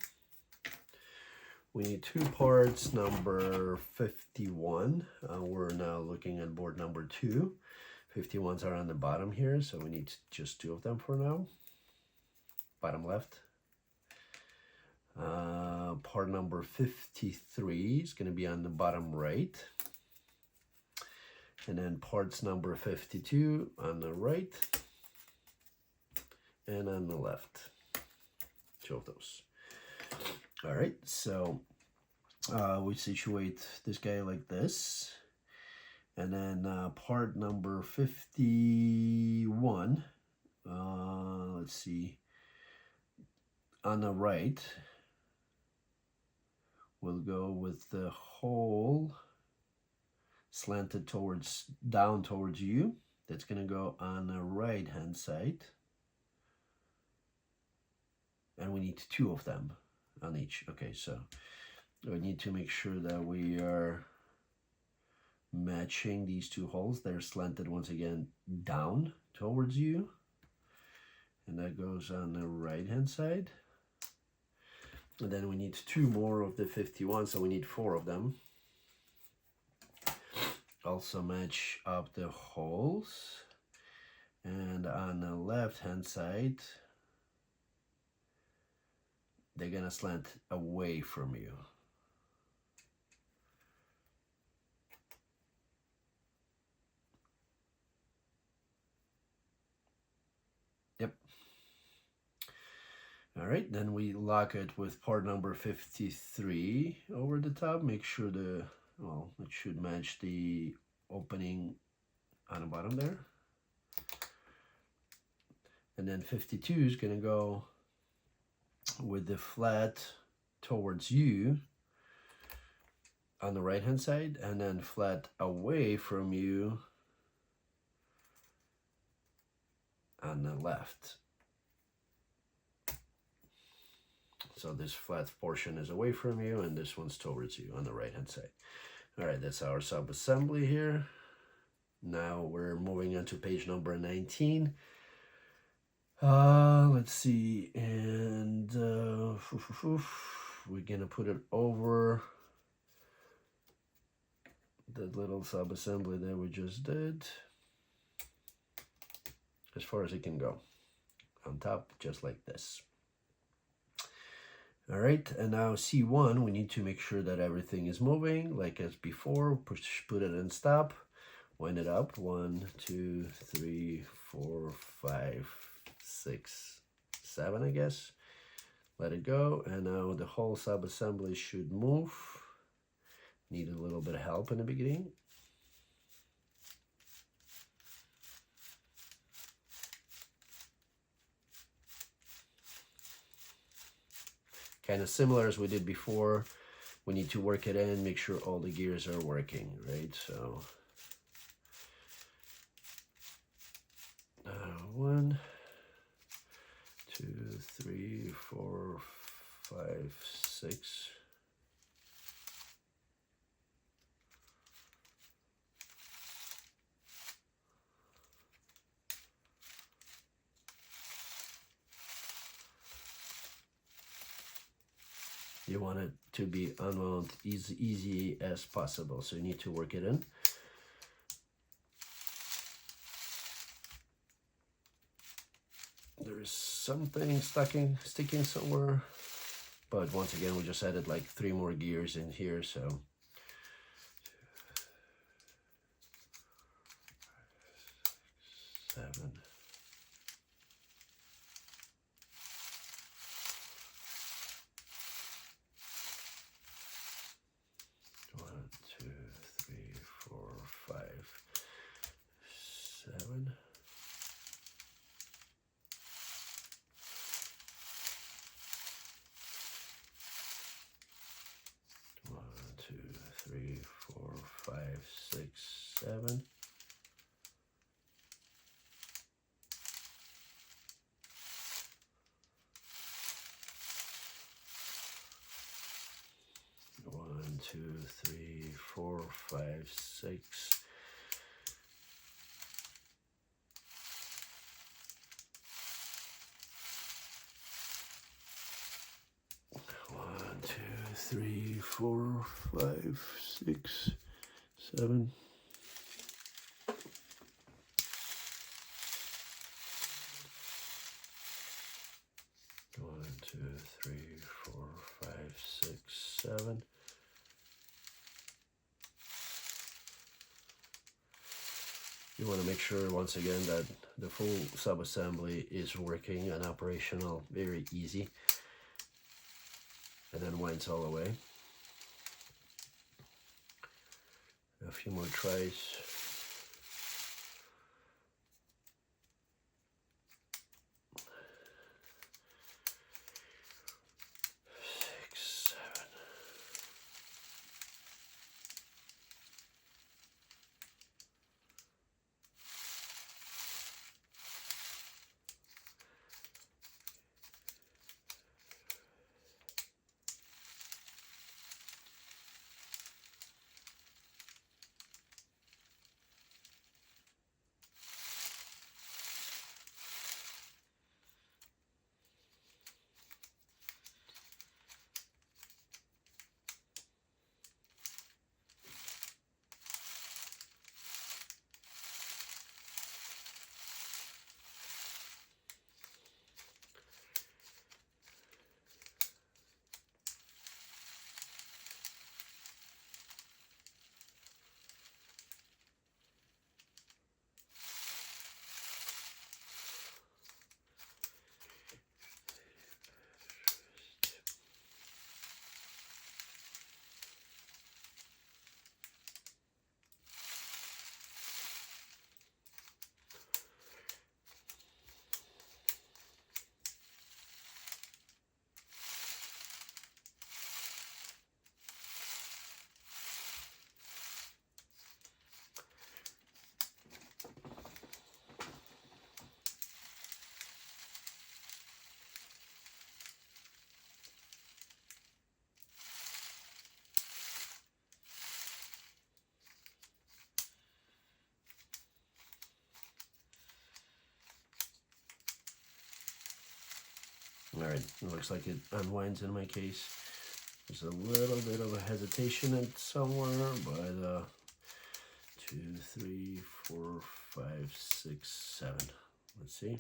We need 2 parts, number 51. We're now looking at board number 2. 51s are on the bottom here, so we need just 2 of them for now. Bottom left. Part number 53 is going to be on the bottom right. And then parts number 52 on the right and on the left. 2 of those. All right, so we situate this guy like this. And then part number 51, let's see, on the right, we'll go with the hole slanted towards, down towards you. That's going to go on the right hand side. And we need 2 of them on each. Okay, so we need to make sure that we are matching these 2 holes. They're slanted once again down towards you. And that goes on the right hand side. And then we need 2 more of the 51, so we need 4 of them. Also match up the holes. And on the left hand side, they're gonna slant away from you. Yep. All right, then we lock it with part number 53 over the top. Make sure the, well, it should match the opening on the bottom there. And then 52 is gonna go with the flat towards you on the right hand side, and then flat away from you on the left. So this flat portion is away from you and this one's towards you on the right hand side. All right, that's our sub-assembly here. Now we're moving on to page number 19. Let's see, and we're gonna put it over the little sub-assembly that we just did, as far as it can go, on top, just like this. All right, and now C1, we need to make sure that everything is moving, like as before. Put it in stop, wind it up, 1, 2, 3, 4, 5, 6, 7, I guess. Let it go, and now the whole sub-assembly should move. Need a little bit of help in the beginning. Kind of similar as we did before. We need to work it in, make sure all the gears are working, right? So 1, 2, 3, 4, 5, 6. You want it to be unwound as easy as possible, so you need to work it in. There is something sticking somewhere, but once again, we just added like 3 more gears in here, so 7, 7. One, 2, 3, 4, 5, 6. One, 2, 3, 4, 5, 6, 7. One, 2, 3, 4, 5, 6, 7. You want to make sure once again that the full subassembly is working and operational, very easy, and then winds all the way. A few more tries. All right, it looks like it unwinds in my case. There's a little bit of a hesitation at somewhere, but 2, 3, 4, 5, 6, 7. Let's see.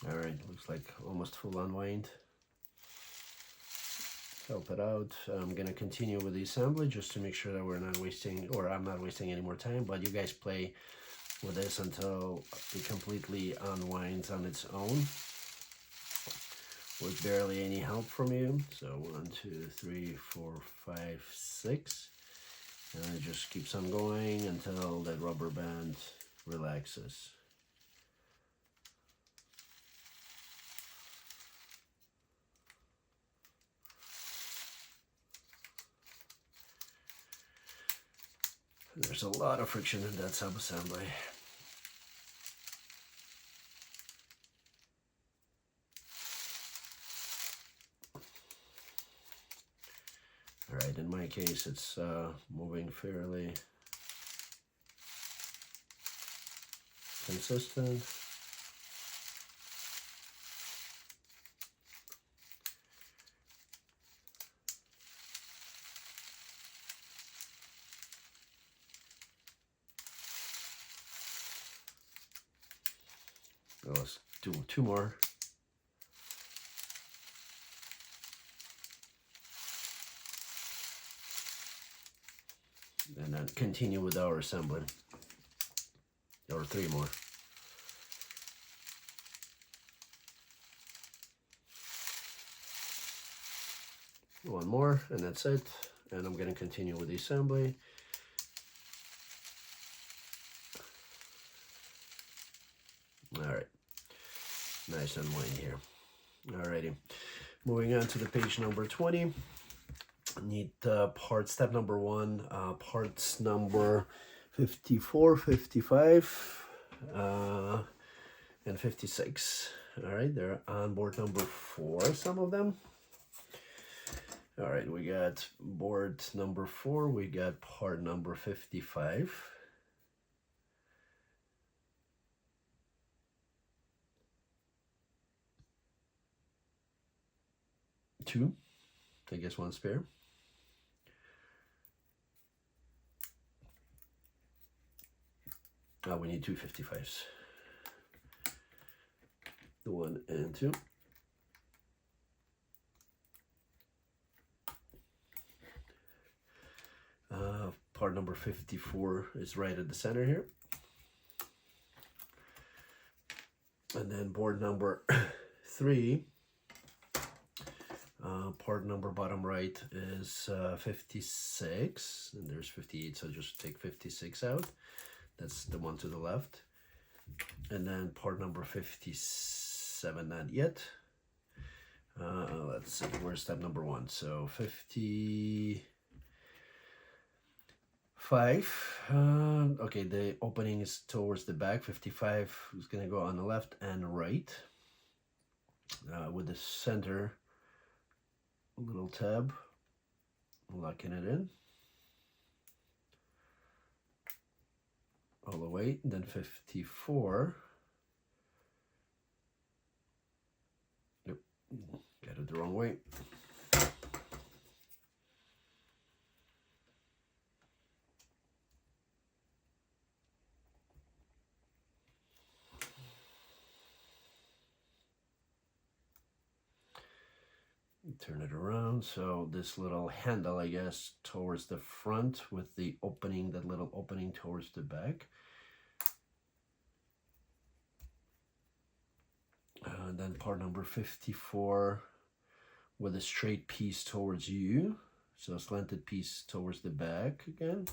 All right, looks like almost full unwind. Help it out. I'm gonna continue with the assembly just to make sure that we're not wasting, or I'm not wasting any more time, but you guys play with this until it completely unwinds on its own with barely any help from you. So 1, 2, 3, 4, 5, 6, and it just keeps on going until that rubber band relaxes. There's a lot of friction in that sub-assembly. right, in my case, it's moving fairly consistent. Let's do 2 more. And then continue with our assembly. Or 3 more. One more, and that's it. And I'm going to continue with the assembly. All right, nice and white here. Alrighty, moving on to the page number 20. Need part step number 1, parts number 54, 55, and 56. All right, they're on board number 4, some of them. All right, we got board number 4, we got part number 55. Two, I guess 1 spare. We need 2 55s. The 1 and 2. Part number 54 is right at the center here. And then board number 3, part number bottom right is 56, and there's 58, so just take 56 out. That's the one to the left. And then part number 57, not yet. Let's see, where's step number 1? So 55. Okay, the opening is towards the back. 55 is going to go on the left and right. With the center little tab, locking it in all the way. Then 54. Yep, got it the wrong way. Turn it around, so this little handle, I guess, towards the front with the opening, that little opening towards the back. And then part number 54 with a straight piece towards you, so a slanted piece towards the back again.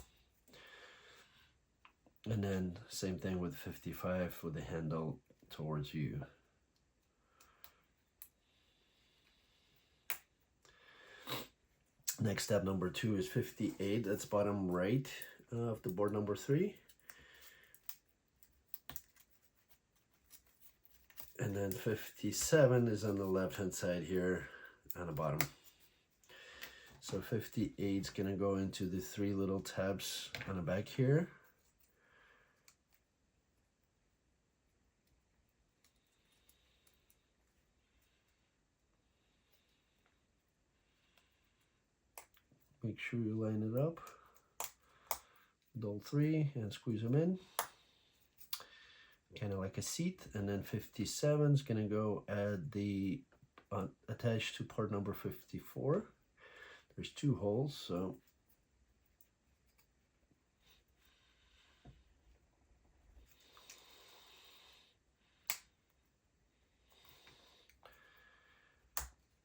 And then same thing with 55 with the handle towards you. Next step number 2 is 58. That's bottom right of the board number 3. And then 57 is on the left hand side here on the bottom. So 58 is going to go into the 3 little tabs on the back here. Make sure you line it up with all 3 and squeeze them in, kind of like a seat. And then 57 is going to go at the attached to part number 54. There's 2 holes, so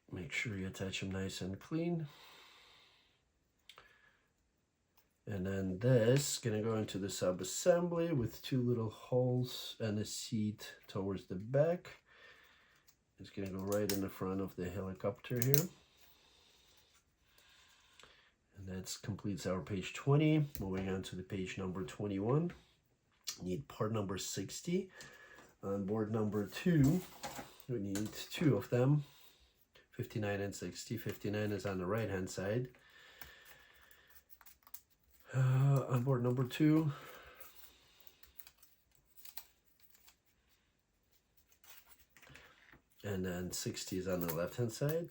make sure you attach them nice and clean. And then this is going to go into the sub-assembly with 2 little holes and a seat towards the back. It's going to go right in the front of the helicopter here. And that completes our page 20. Moving on to the page number 21. Need part number 60. On board number 2, we need 2 of them, 59 and 60. 59 is on the right hand side. On board number 2. And then 60 is on the left hand side.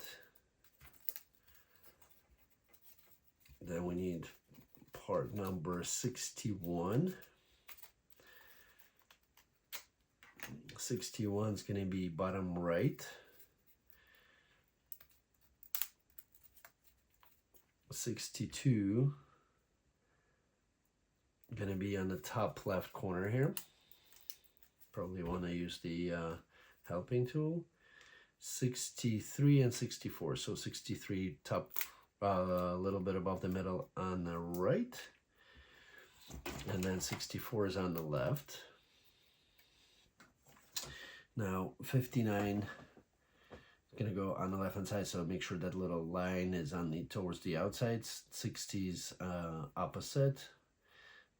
Then we need part number 61. 61 is going to be bottom right. 62 going to be on the top left corner here. Probably want to use the helping tool. 63 and 64. So 63 top, a little bit above the middle on the right. And then 64 is on the left. Now 59 is going to go on the left hand side, so make sure that little line is on the towards the outside. 60's opposite,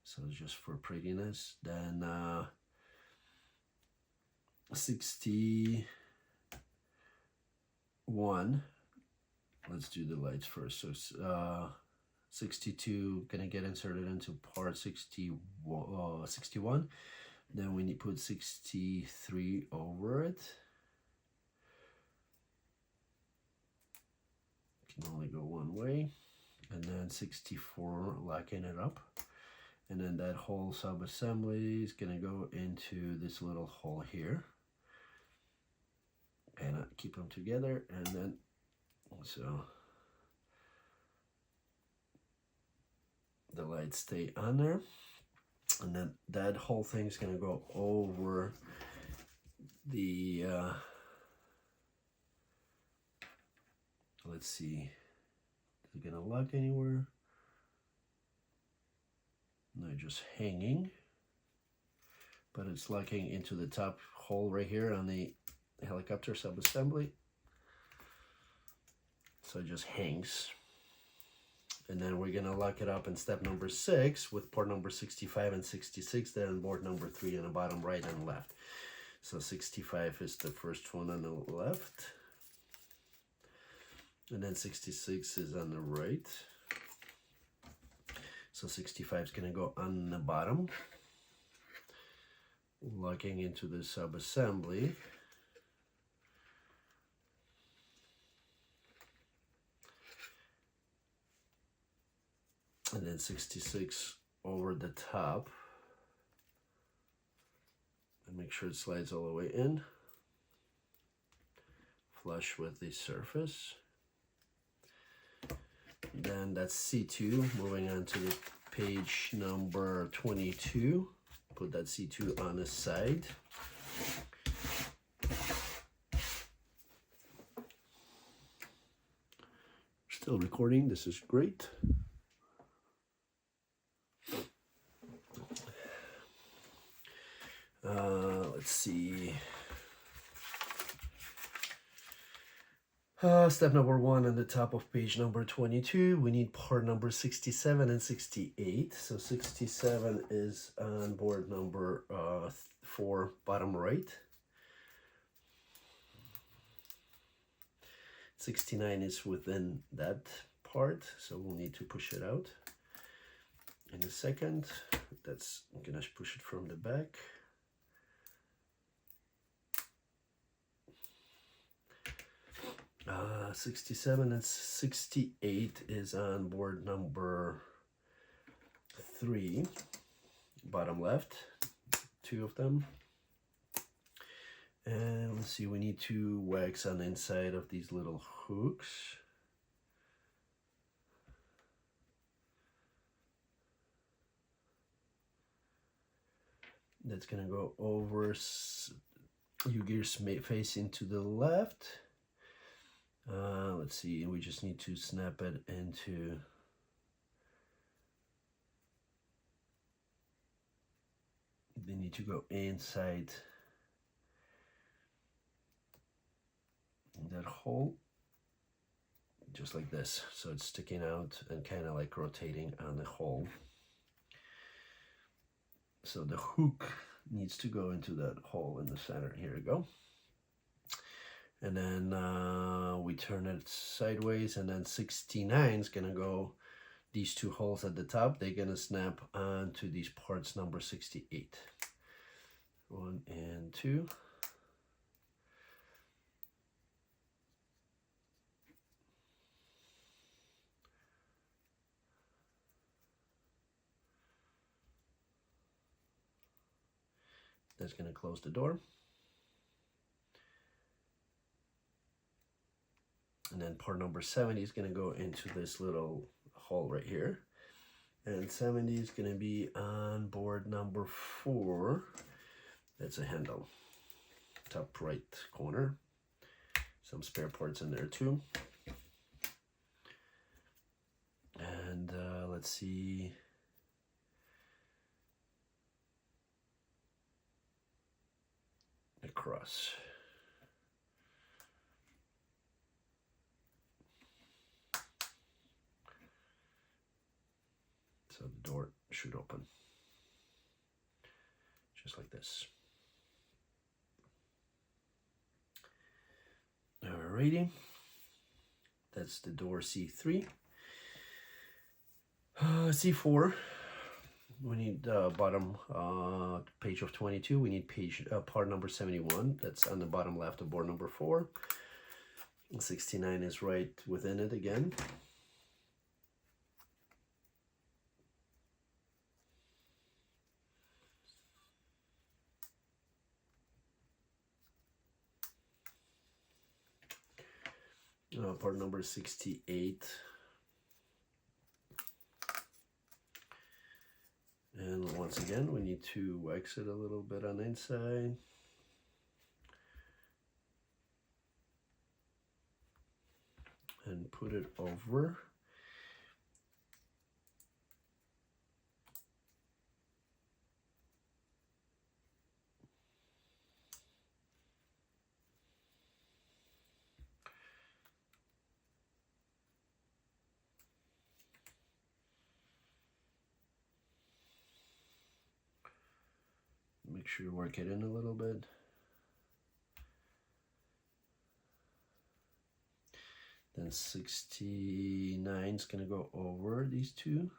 so just for prettiness. Then 61, let's do the lights first. So 62 gonna get inserted into part 61. Then we need to put 63 over it. Can only go one way. And then 64, locking it up. And then that whole sub-assembly is gonna go into this little hole here. And keep them together, and then so the lights stay on there. And then that whole thing's gonna go over the let's see, is it gonna lock anywhere? No, just hanging, but it's locking into the top hole right here on the helicopter sub-assembly. So it just hangs. And then we're gonna lock it up in step number 6 with port number 65 and 66, then board number 3 on the bottom right and left. So 65 is the first one on the left, and then 66 is on the right. So 65 is gonna go on the bottom, locking into the sub-assembly. And then 66 over the top, and make sure it slides all the way in, flush with the surface. Then that's C2, moving on to the page number 22. Put that C2 on the side. Still recording, this is great. Let's see. Step number 1 on the top of page number 22. We need part number 67 and 68. So 67 is on board number 4, bottom right. 69 is within that part, so we'll need to push it out in a second. I'm gonna push it from the back. 67 and 68 is on board number 3, bottom left, 2 of them. And let's see, we need to wax on the inside of these little hooks. That's gonna go over UGears facing to the left. Let's see, we just need to snap it into they need to go inside that hole, just like this, so it's sticking out and kind of like rotating on the hole. So the hook needs to go into that hole in the center. Here we go. And then we turn it sideways, and then 69 is gonna go these two holes at the top, they're gonna snap onto these parts number 68. 1 and 2. That's going to close the door. And then part number 70 is going to go into this little hole right here. And 70 is going to be on board number 4. That's a handle. Top right corner. Some spare parts in there too. And let's see. Across. So the door should open just like this. Alrighty, that's the door C3. C4. We need bottom page of 22. We need page part number 71. That's on the bottom left of board number 4. 69 is right within it again. Part number 68. And once again, we need to wax it a little bit on the inside. And put it over. Make sure you work it in a little bit. Then 69 is going to go over these two.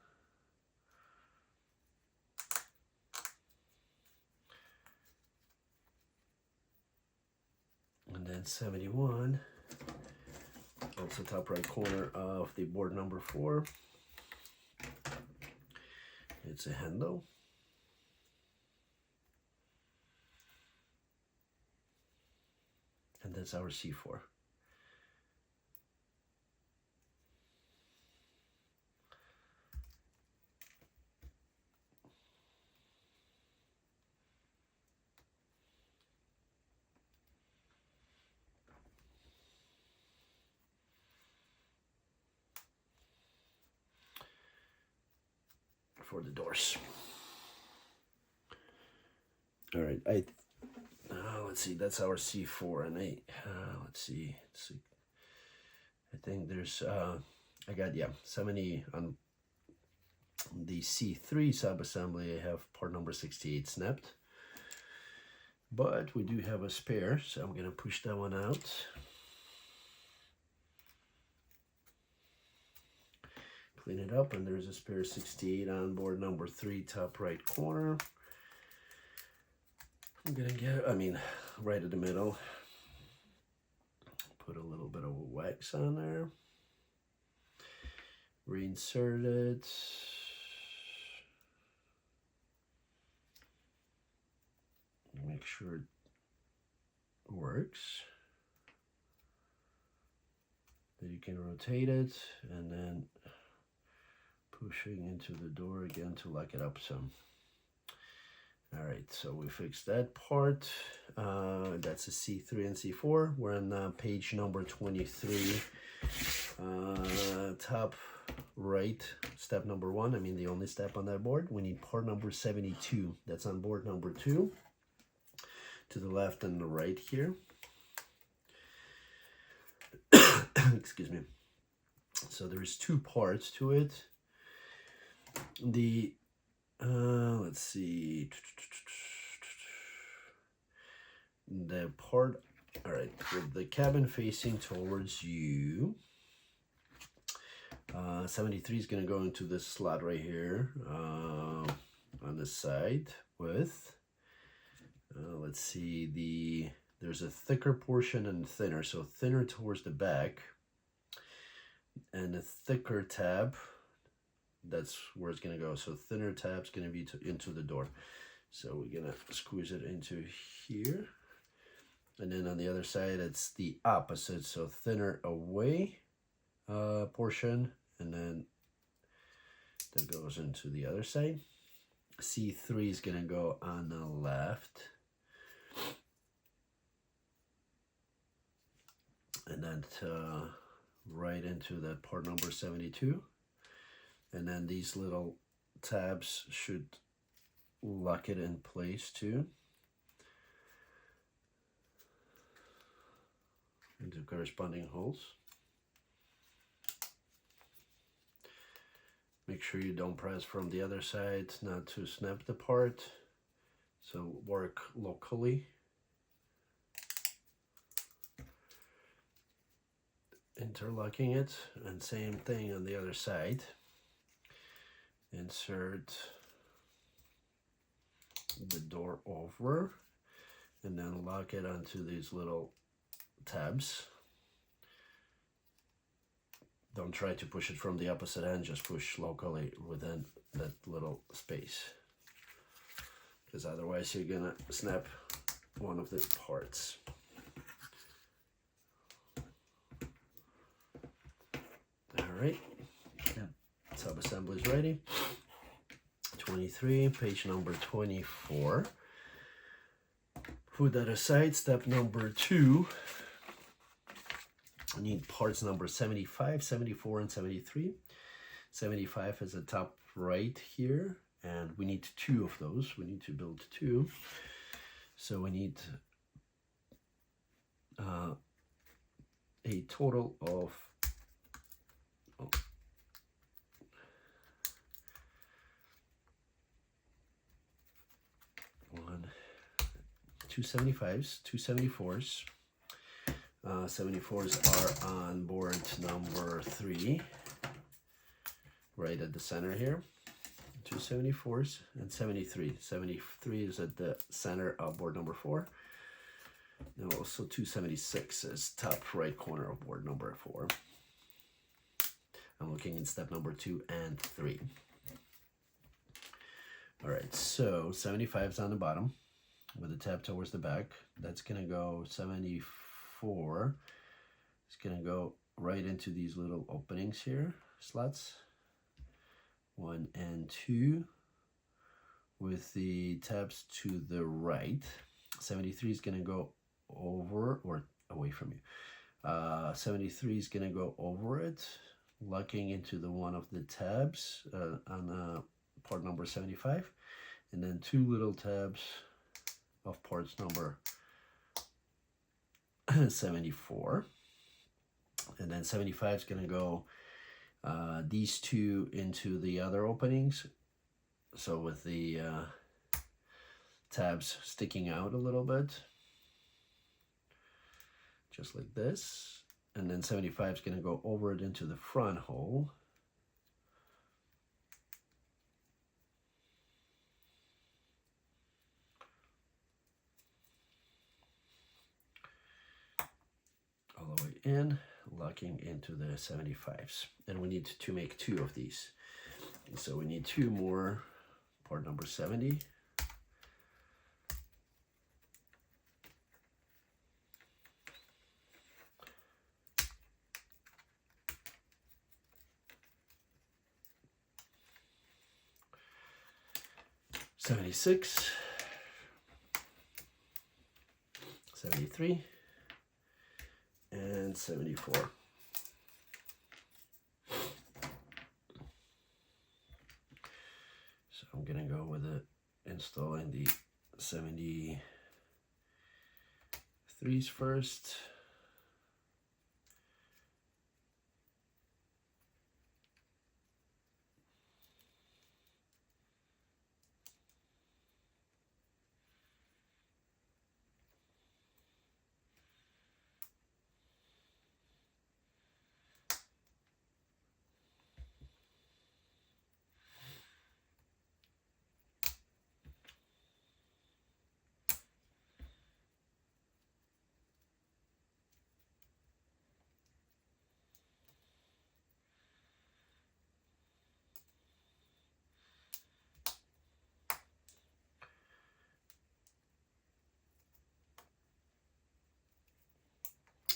And then 71, also top right corner of the board number 4. It's a handle. And that's our C4. For the doors. All right, let's see, that's our C4, and let's see, I think there's, I got, 70 on the C3 sub-assembly. I have part number 68 snapped, but we do have a spare, so I'm going to push that one out. Clean it up, and there's a spare 68 on board number 3, top right corner. I'm gonna get, right in the middle. Put a little bit of wax on there. Reinsert it. Make sure it works. Then you can rotate it, and then pushing into the door again to lock it up some. All right, so we fixed that part. That's a C3 and C4. We're on page number 23, top right, step number 1. The only step on that board. We need part number 72. That's on board number 2. To the left and the right here. Excuse me. So there's 2 parts to it. The let's see, the part, all right, with the cabin facing towards you, 73 is going to go into this slot right here on the side with, let's see, there's a thicker portion and thinner. So thinner towards the back and a thicker tab, that's where it's going to go. So thinner tab's going to be into the door. So we're going to squeeze it into here. And then on the other side, it's the opposite. So thinner away portion, and then that goes into the other side. C3 is going to go on the left. And then right into that part number 72. And then these little tabs should lock it in place too, into corresponding holes. Make sure you don't press from the other side, not to snap the part. So work locally. Interlocking it, and same thing on the other side. Insert the door over and then lock it onto these little tabs. Don't try to push it from the opposite end, just push locally within that little space, because otherwise you're gonna snap one of the parts. All right, sub-assembly is ready. 23, page number 24. Put that aside. Step number 2. I need parts number 75, 74, and 73. 75 is the top right here, and we need 2 of those. We need to build 2. So we need a total of 2 75s, 2 74s. 74s are on board number 3, right at the center here. 2 74s and 73. 73 is at the center of board number 4. And also 2 76s, top right corner of board number 4. I'm looking in step number 2 and 3. All right, so 75 is on the bottom with the tab towards the back. That's gonna go 74. It's gonna go right into these little openings here, slots 1 and 2, with the tabs to the right. 73 is gonna go over or away from you. 73 is gonna go over it, locking into the one of the tabs on part number 75, and then 2 little tabs of parts number 74. And then 75 is going to go these 2 into the other openings, so with the tabs sticking out a little bit, just like this. And then 75 is going to go over it into the front hole. All the way in, locking into the 75s. And we need to make 2 of these. So we need 2 more, part number 70. '76, 73, and 74. So I'm gonna go with it, installing the 73s first.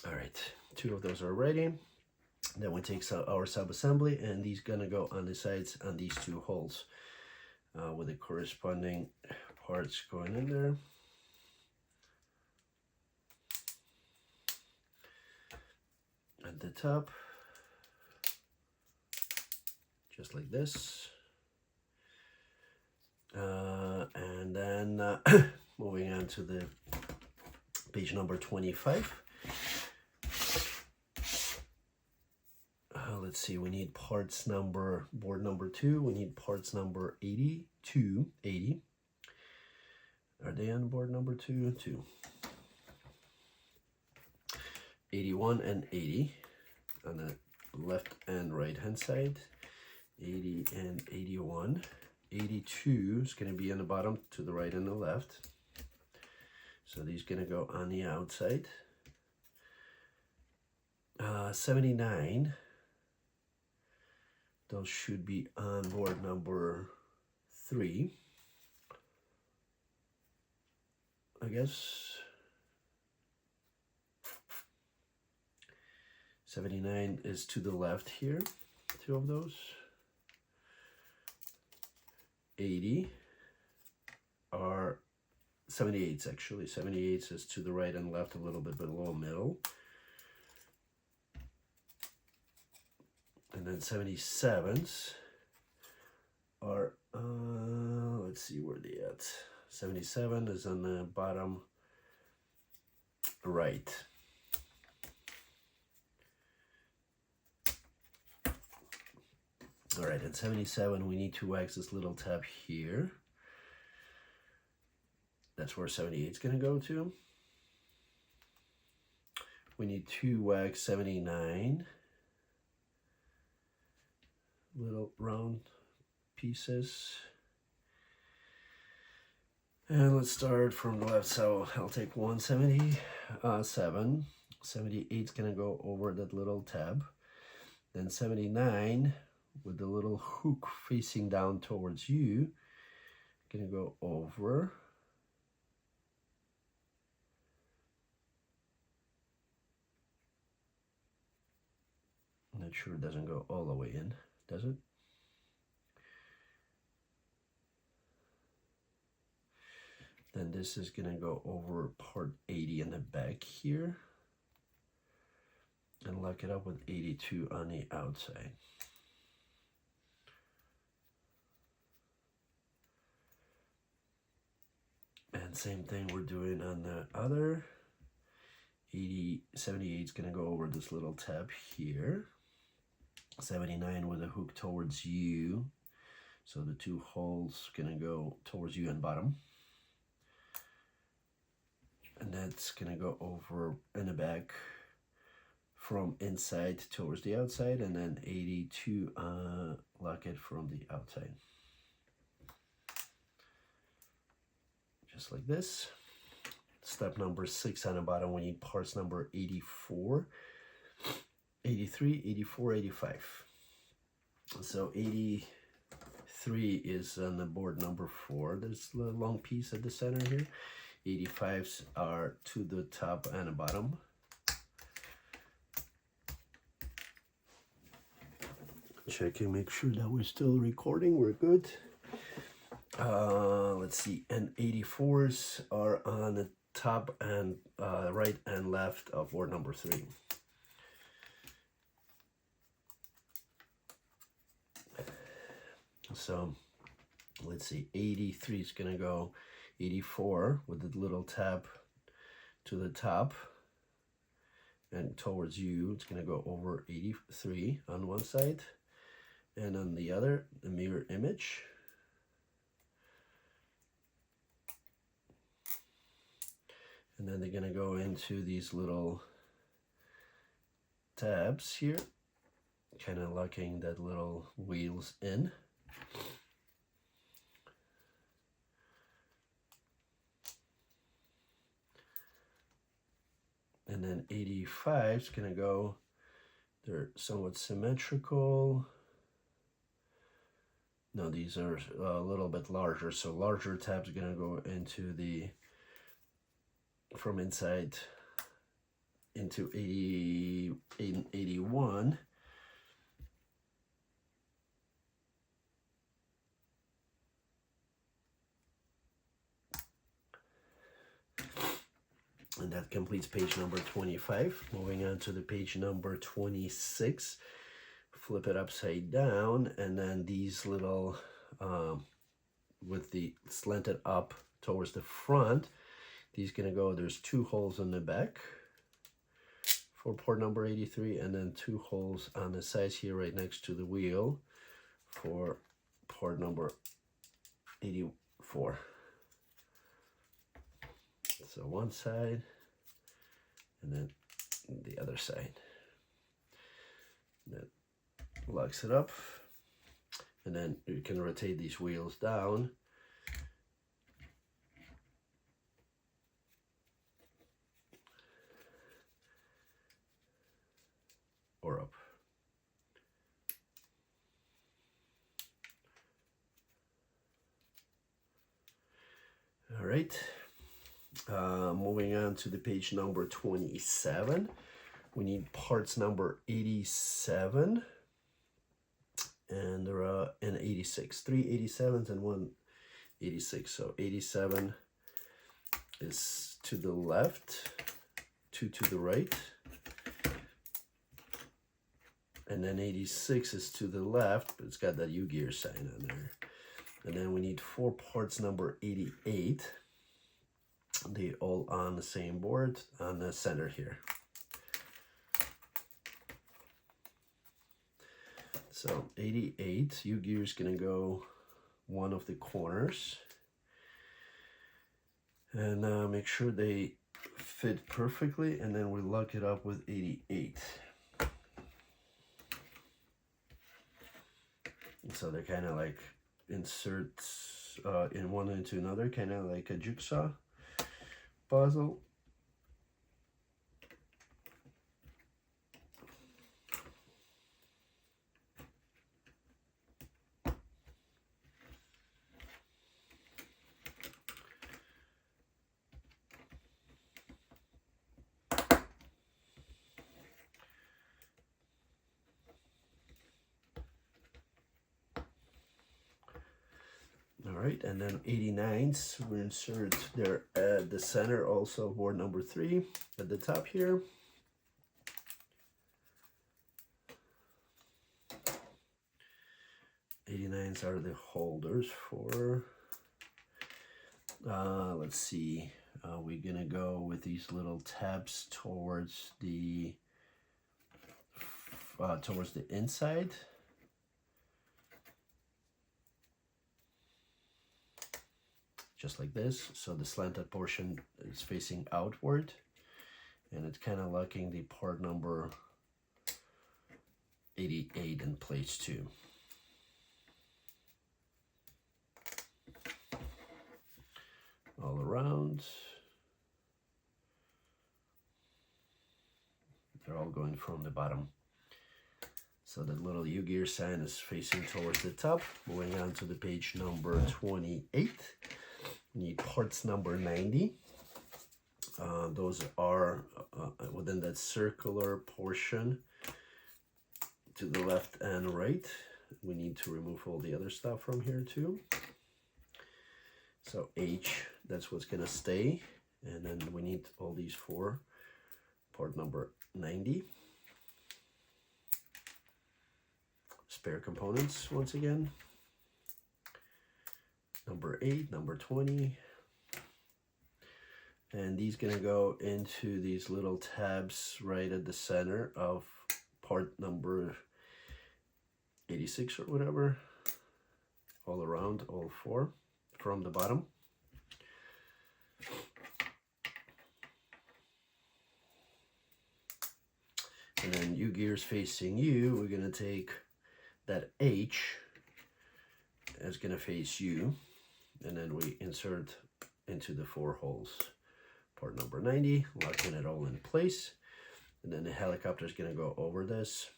All right, 2 of those are ready. Then we take our sub-assembly, and these gonna go on the sides on these 2 holes with the corresponding parts going in there. At the top, just like this. And then moving on to the page number 25. Let's see, we need parts number, board number 2. We need parts number 80. Are they on board number 2? 2. 81 and 80 on the left and right hand side. 80 and 81. 82 is going to be on the bottom to the right and the left. So these going to go on the outside. 79. Those should be on board number 3, I guess. 79 is to the left here, 2 of those. 80 are 78s actually. 78s is to the right and left, a little bit below middle. And then 77s are, let's see where they at. 77 is on the bottom right. All right, at 77, we need to wax this little tab here. That's where 78 is going to go to. We need to wax 79. Little round pieces. And let's start from the left. So I'll take 177. 78 is going to go over that little tab. Then 79 with the little hook facing down towards you, going to go over. I'm not sure it doesn't go all the way in, does it? Then this is going to go over part 80 in the back here and lock it up with 82 on the outside. And same thing we're doing on the other. 78 is going to go over this little tab here. 79 with a hook towards you. So the 2 holes going to go towards you and bottom. And that's going to go over in the back from inside towards the outside. And then 82 lock it from the outside. Just like this. Step number 6 on the bottom, we need parts number 84, 83, 84, 85. So 83 is on the board number 4. There's a long piece at the center here. 85s are to the top and the bottom. Checking, make sure that we're still recording. We're good. Let's see, and 84s are on the top and right and left of board number 3. So let's see, 83 is going to go 84 with the little tab to the top, and towards you it's going to go over 83 on one side, and on the other the mirror image. And then they're going to go into these little tabs here, kind of locking that little wheels in. And then 85 is going to go, they're somewhat symmetrical. No, these are a little bit larger. So larger tabs are going to go into the, from inside into 81. And that completes page number 25. Moving on to the page number 26. Flip it upside down, and then these little, with the slanted up towards the front, these gonna go, there's 2 holes in the back for port number 83, and then 2 holes on the sides here right next to the wheel for port number 84. So one side, and then the other side. That locks it up, and then you can rotate these wheels down or up. All right. Moving on to the page number 27, we need parts number 87 and 86, 3 87s and 1 86. So 87 is to the left, 2 to the right, and then 86 is to the left, but it's got that UGears sign on there. And then we need 4 parts number 88. They all on the same board on the center here. So 88, UGears gonna go one of the corners, and make sure they fit perfectly, and then we lock it up with 88. So they're kind of like inserts in one into another, kind of like a jigsaw puzzle. All right, and then 89s, we insert there at the center, also board number 3 at the top here. '89s are the holders for, let's see, we're gonna go with these little tabs towards the inside. Just like this, so the slanted portion is facing outward, and it's kind of locking the part number 88 in place too. All around, they're all going from the bottom. So the little UGears sign is facing towards the top. Moving on to the page number 28. We need parts number 90. Those are within that circular portion to the left and right. We need to remove all the other stuff from here too. So H, that's what's gonna stay. And then we need all these 4, part number 90. Spare components once again. Number 8, number 20, and these gonna go into these little tabs right at the center of part number 86 or whatever, all around, all 4 from the bottom. And then UGears facing you, we're gonna take that H is gonna face you, and then we insert into the 4 holes part number 90, locking it all in place. And then the helicopter is going to go over this,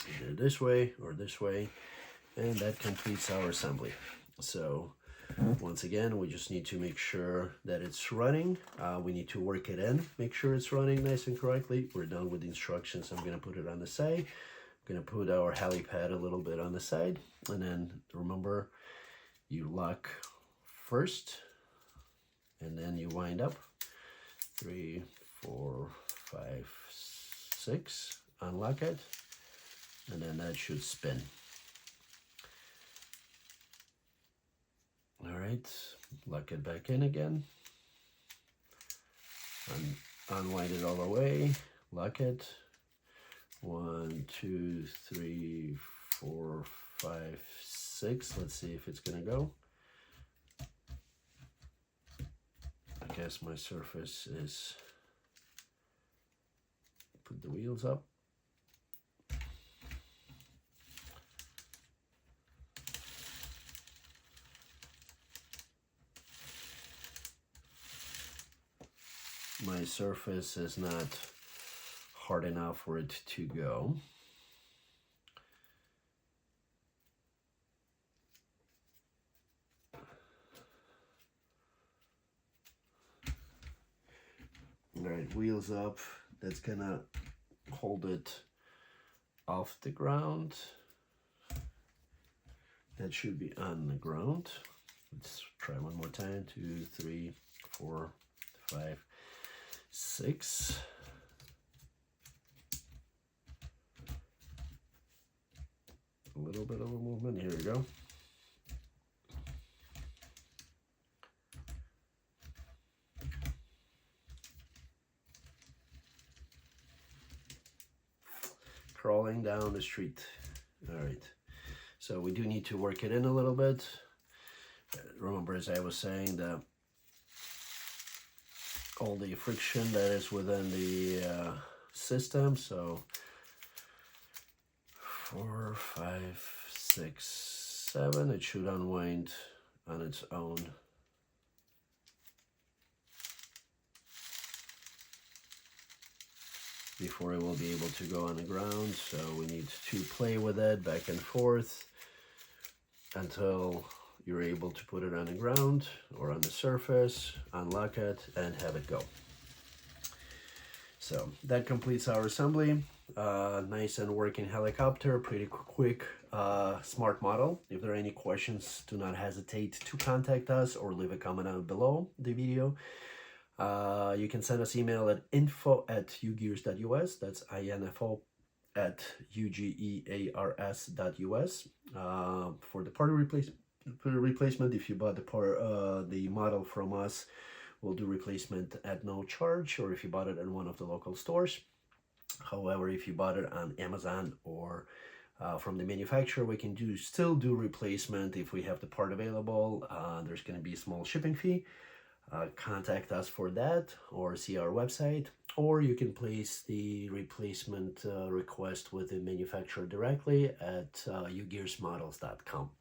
either this way or this way, and that completes our assembly. So Once again, we just need to make sure that it's running. We need to work it in, make sure it's running nice and correctly. We're done with the instructions. I'm going to put it on the side. I'm going to put our helipad a little bit on the side. And then remember, you lock first, and then you wind up. 3, 4, 5, 6. Unlock it, and then that should spin. All right, lock it back in again. Unwind it all the way. Lock it. 1, 2, 3, 4, 5, 6. Let's see if it's gonna go. I guess my surface is. Put the wheels up. My surface is not hard enough for it to go. All right, wheels up. That's gonna hold it off the ground. That should be on the ground. Let's try one more time. 2, 3, 4, 5, 6. A little bit of a movement. Here we go. Crawling down the street. All right. So we do need to work it in a little bit. Remember, as I was saying, that all the friction that is within the system. So 4, 5, 6, 7. It should unwind on its own. Before it will be able to go on the ground. So we need to play with it back and forth until you're able to put it on the ground or on the surface, unlock it, and have it go. So that completes our assembly. Nice and working helicopter, pretty quick, smart model. If there are any questions, do not hesitate to contact us or leave a comment down below the video. You can send us email at info@ugears.us. That's info at ugears.us. For the part replacement, if you bought the model from us, we'll do replacement at no charge, or if you bought it in one of the local stores. However, if you bought it on Amazon or from the manufacturer, we can still do replacement if we have the part available. There's going to be a small shipping fee. Contact us for that, or see our website, or you can place the replacement request with the manufacturer directly at UGearsModels.com,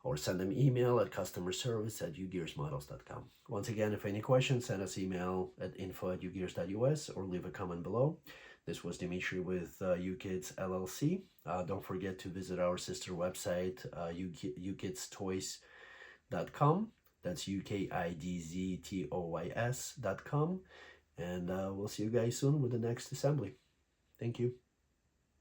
or send them email at customerservice@UGearsModels.com. Once again, if any questions, send us email at info@ugears.us or leave a comment below. This was Dimitri with Ukidz LLC. Don't forget to visit our sister website, UKidzToys.com. That's UKIDZTOYS.com. And we'll see you guys soon with the next assembly. Thank you.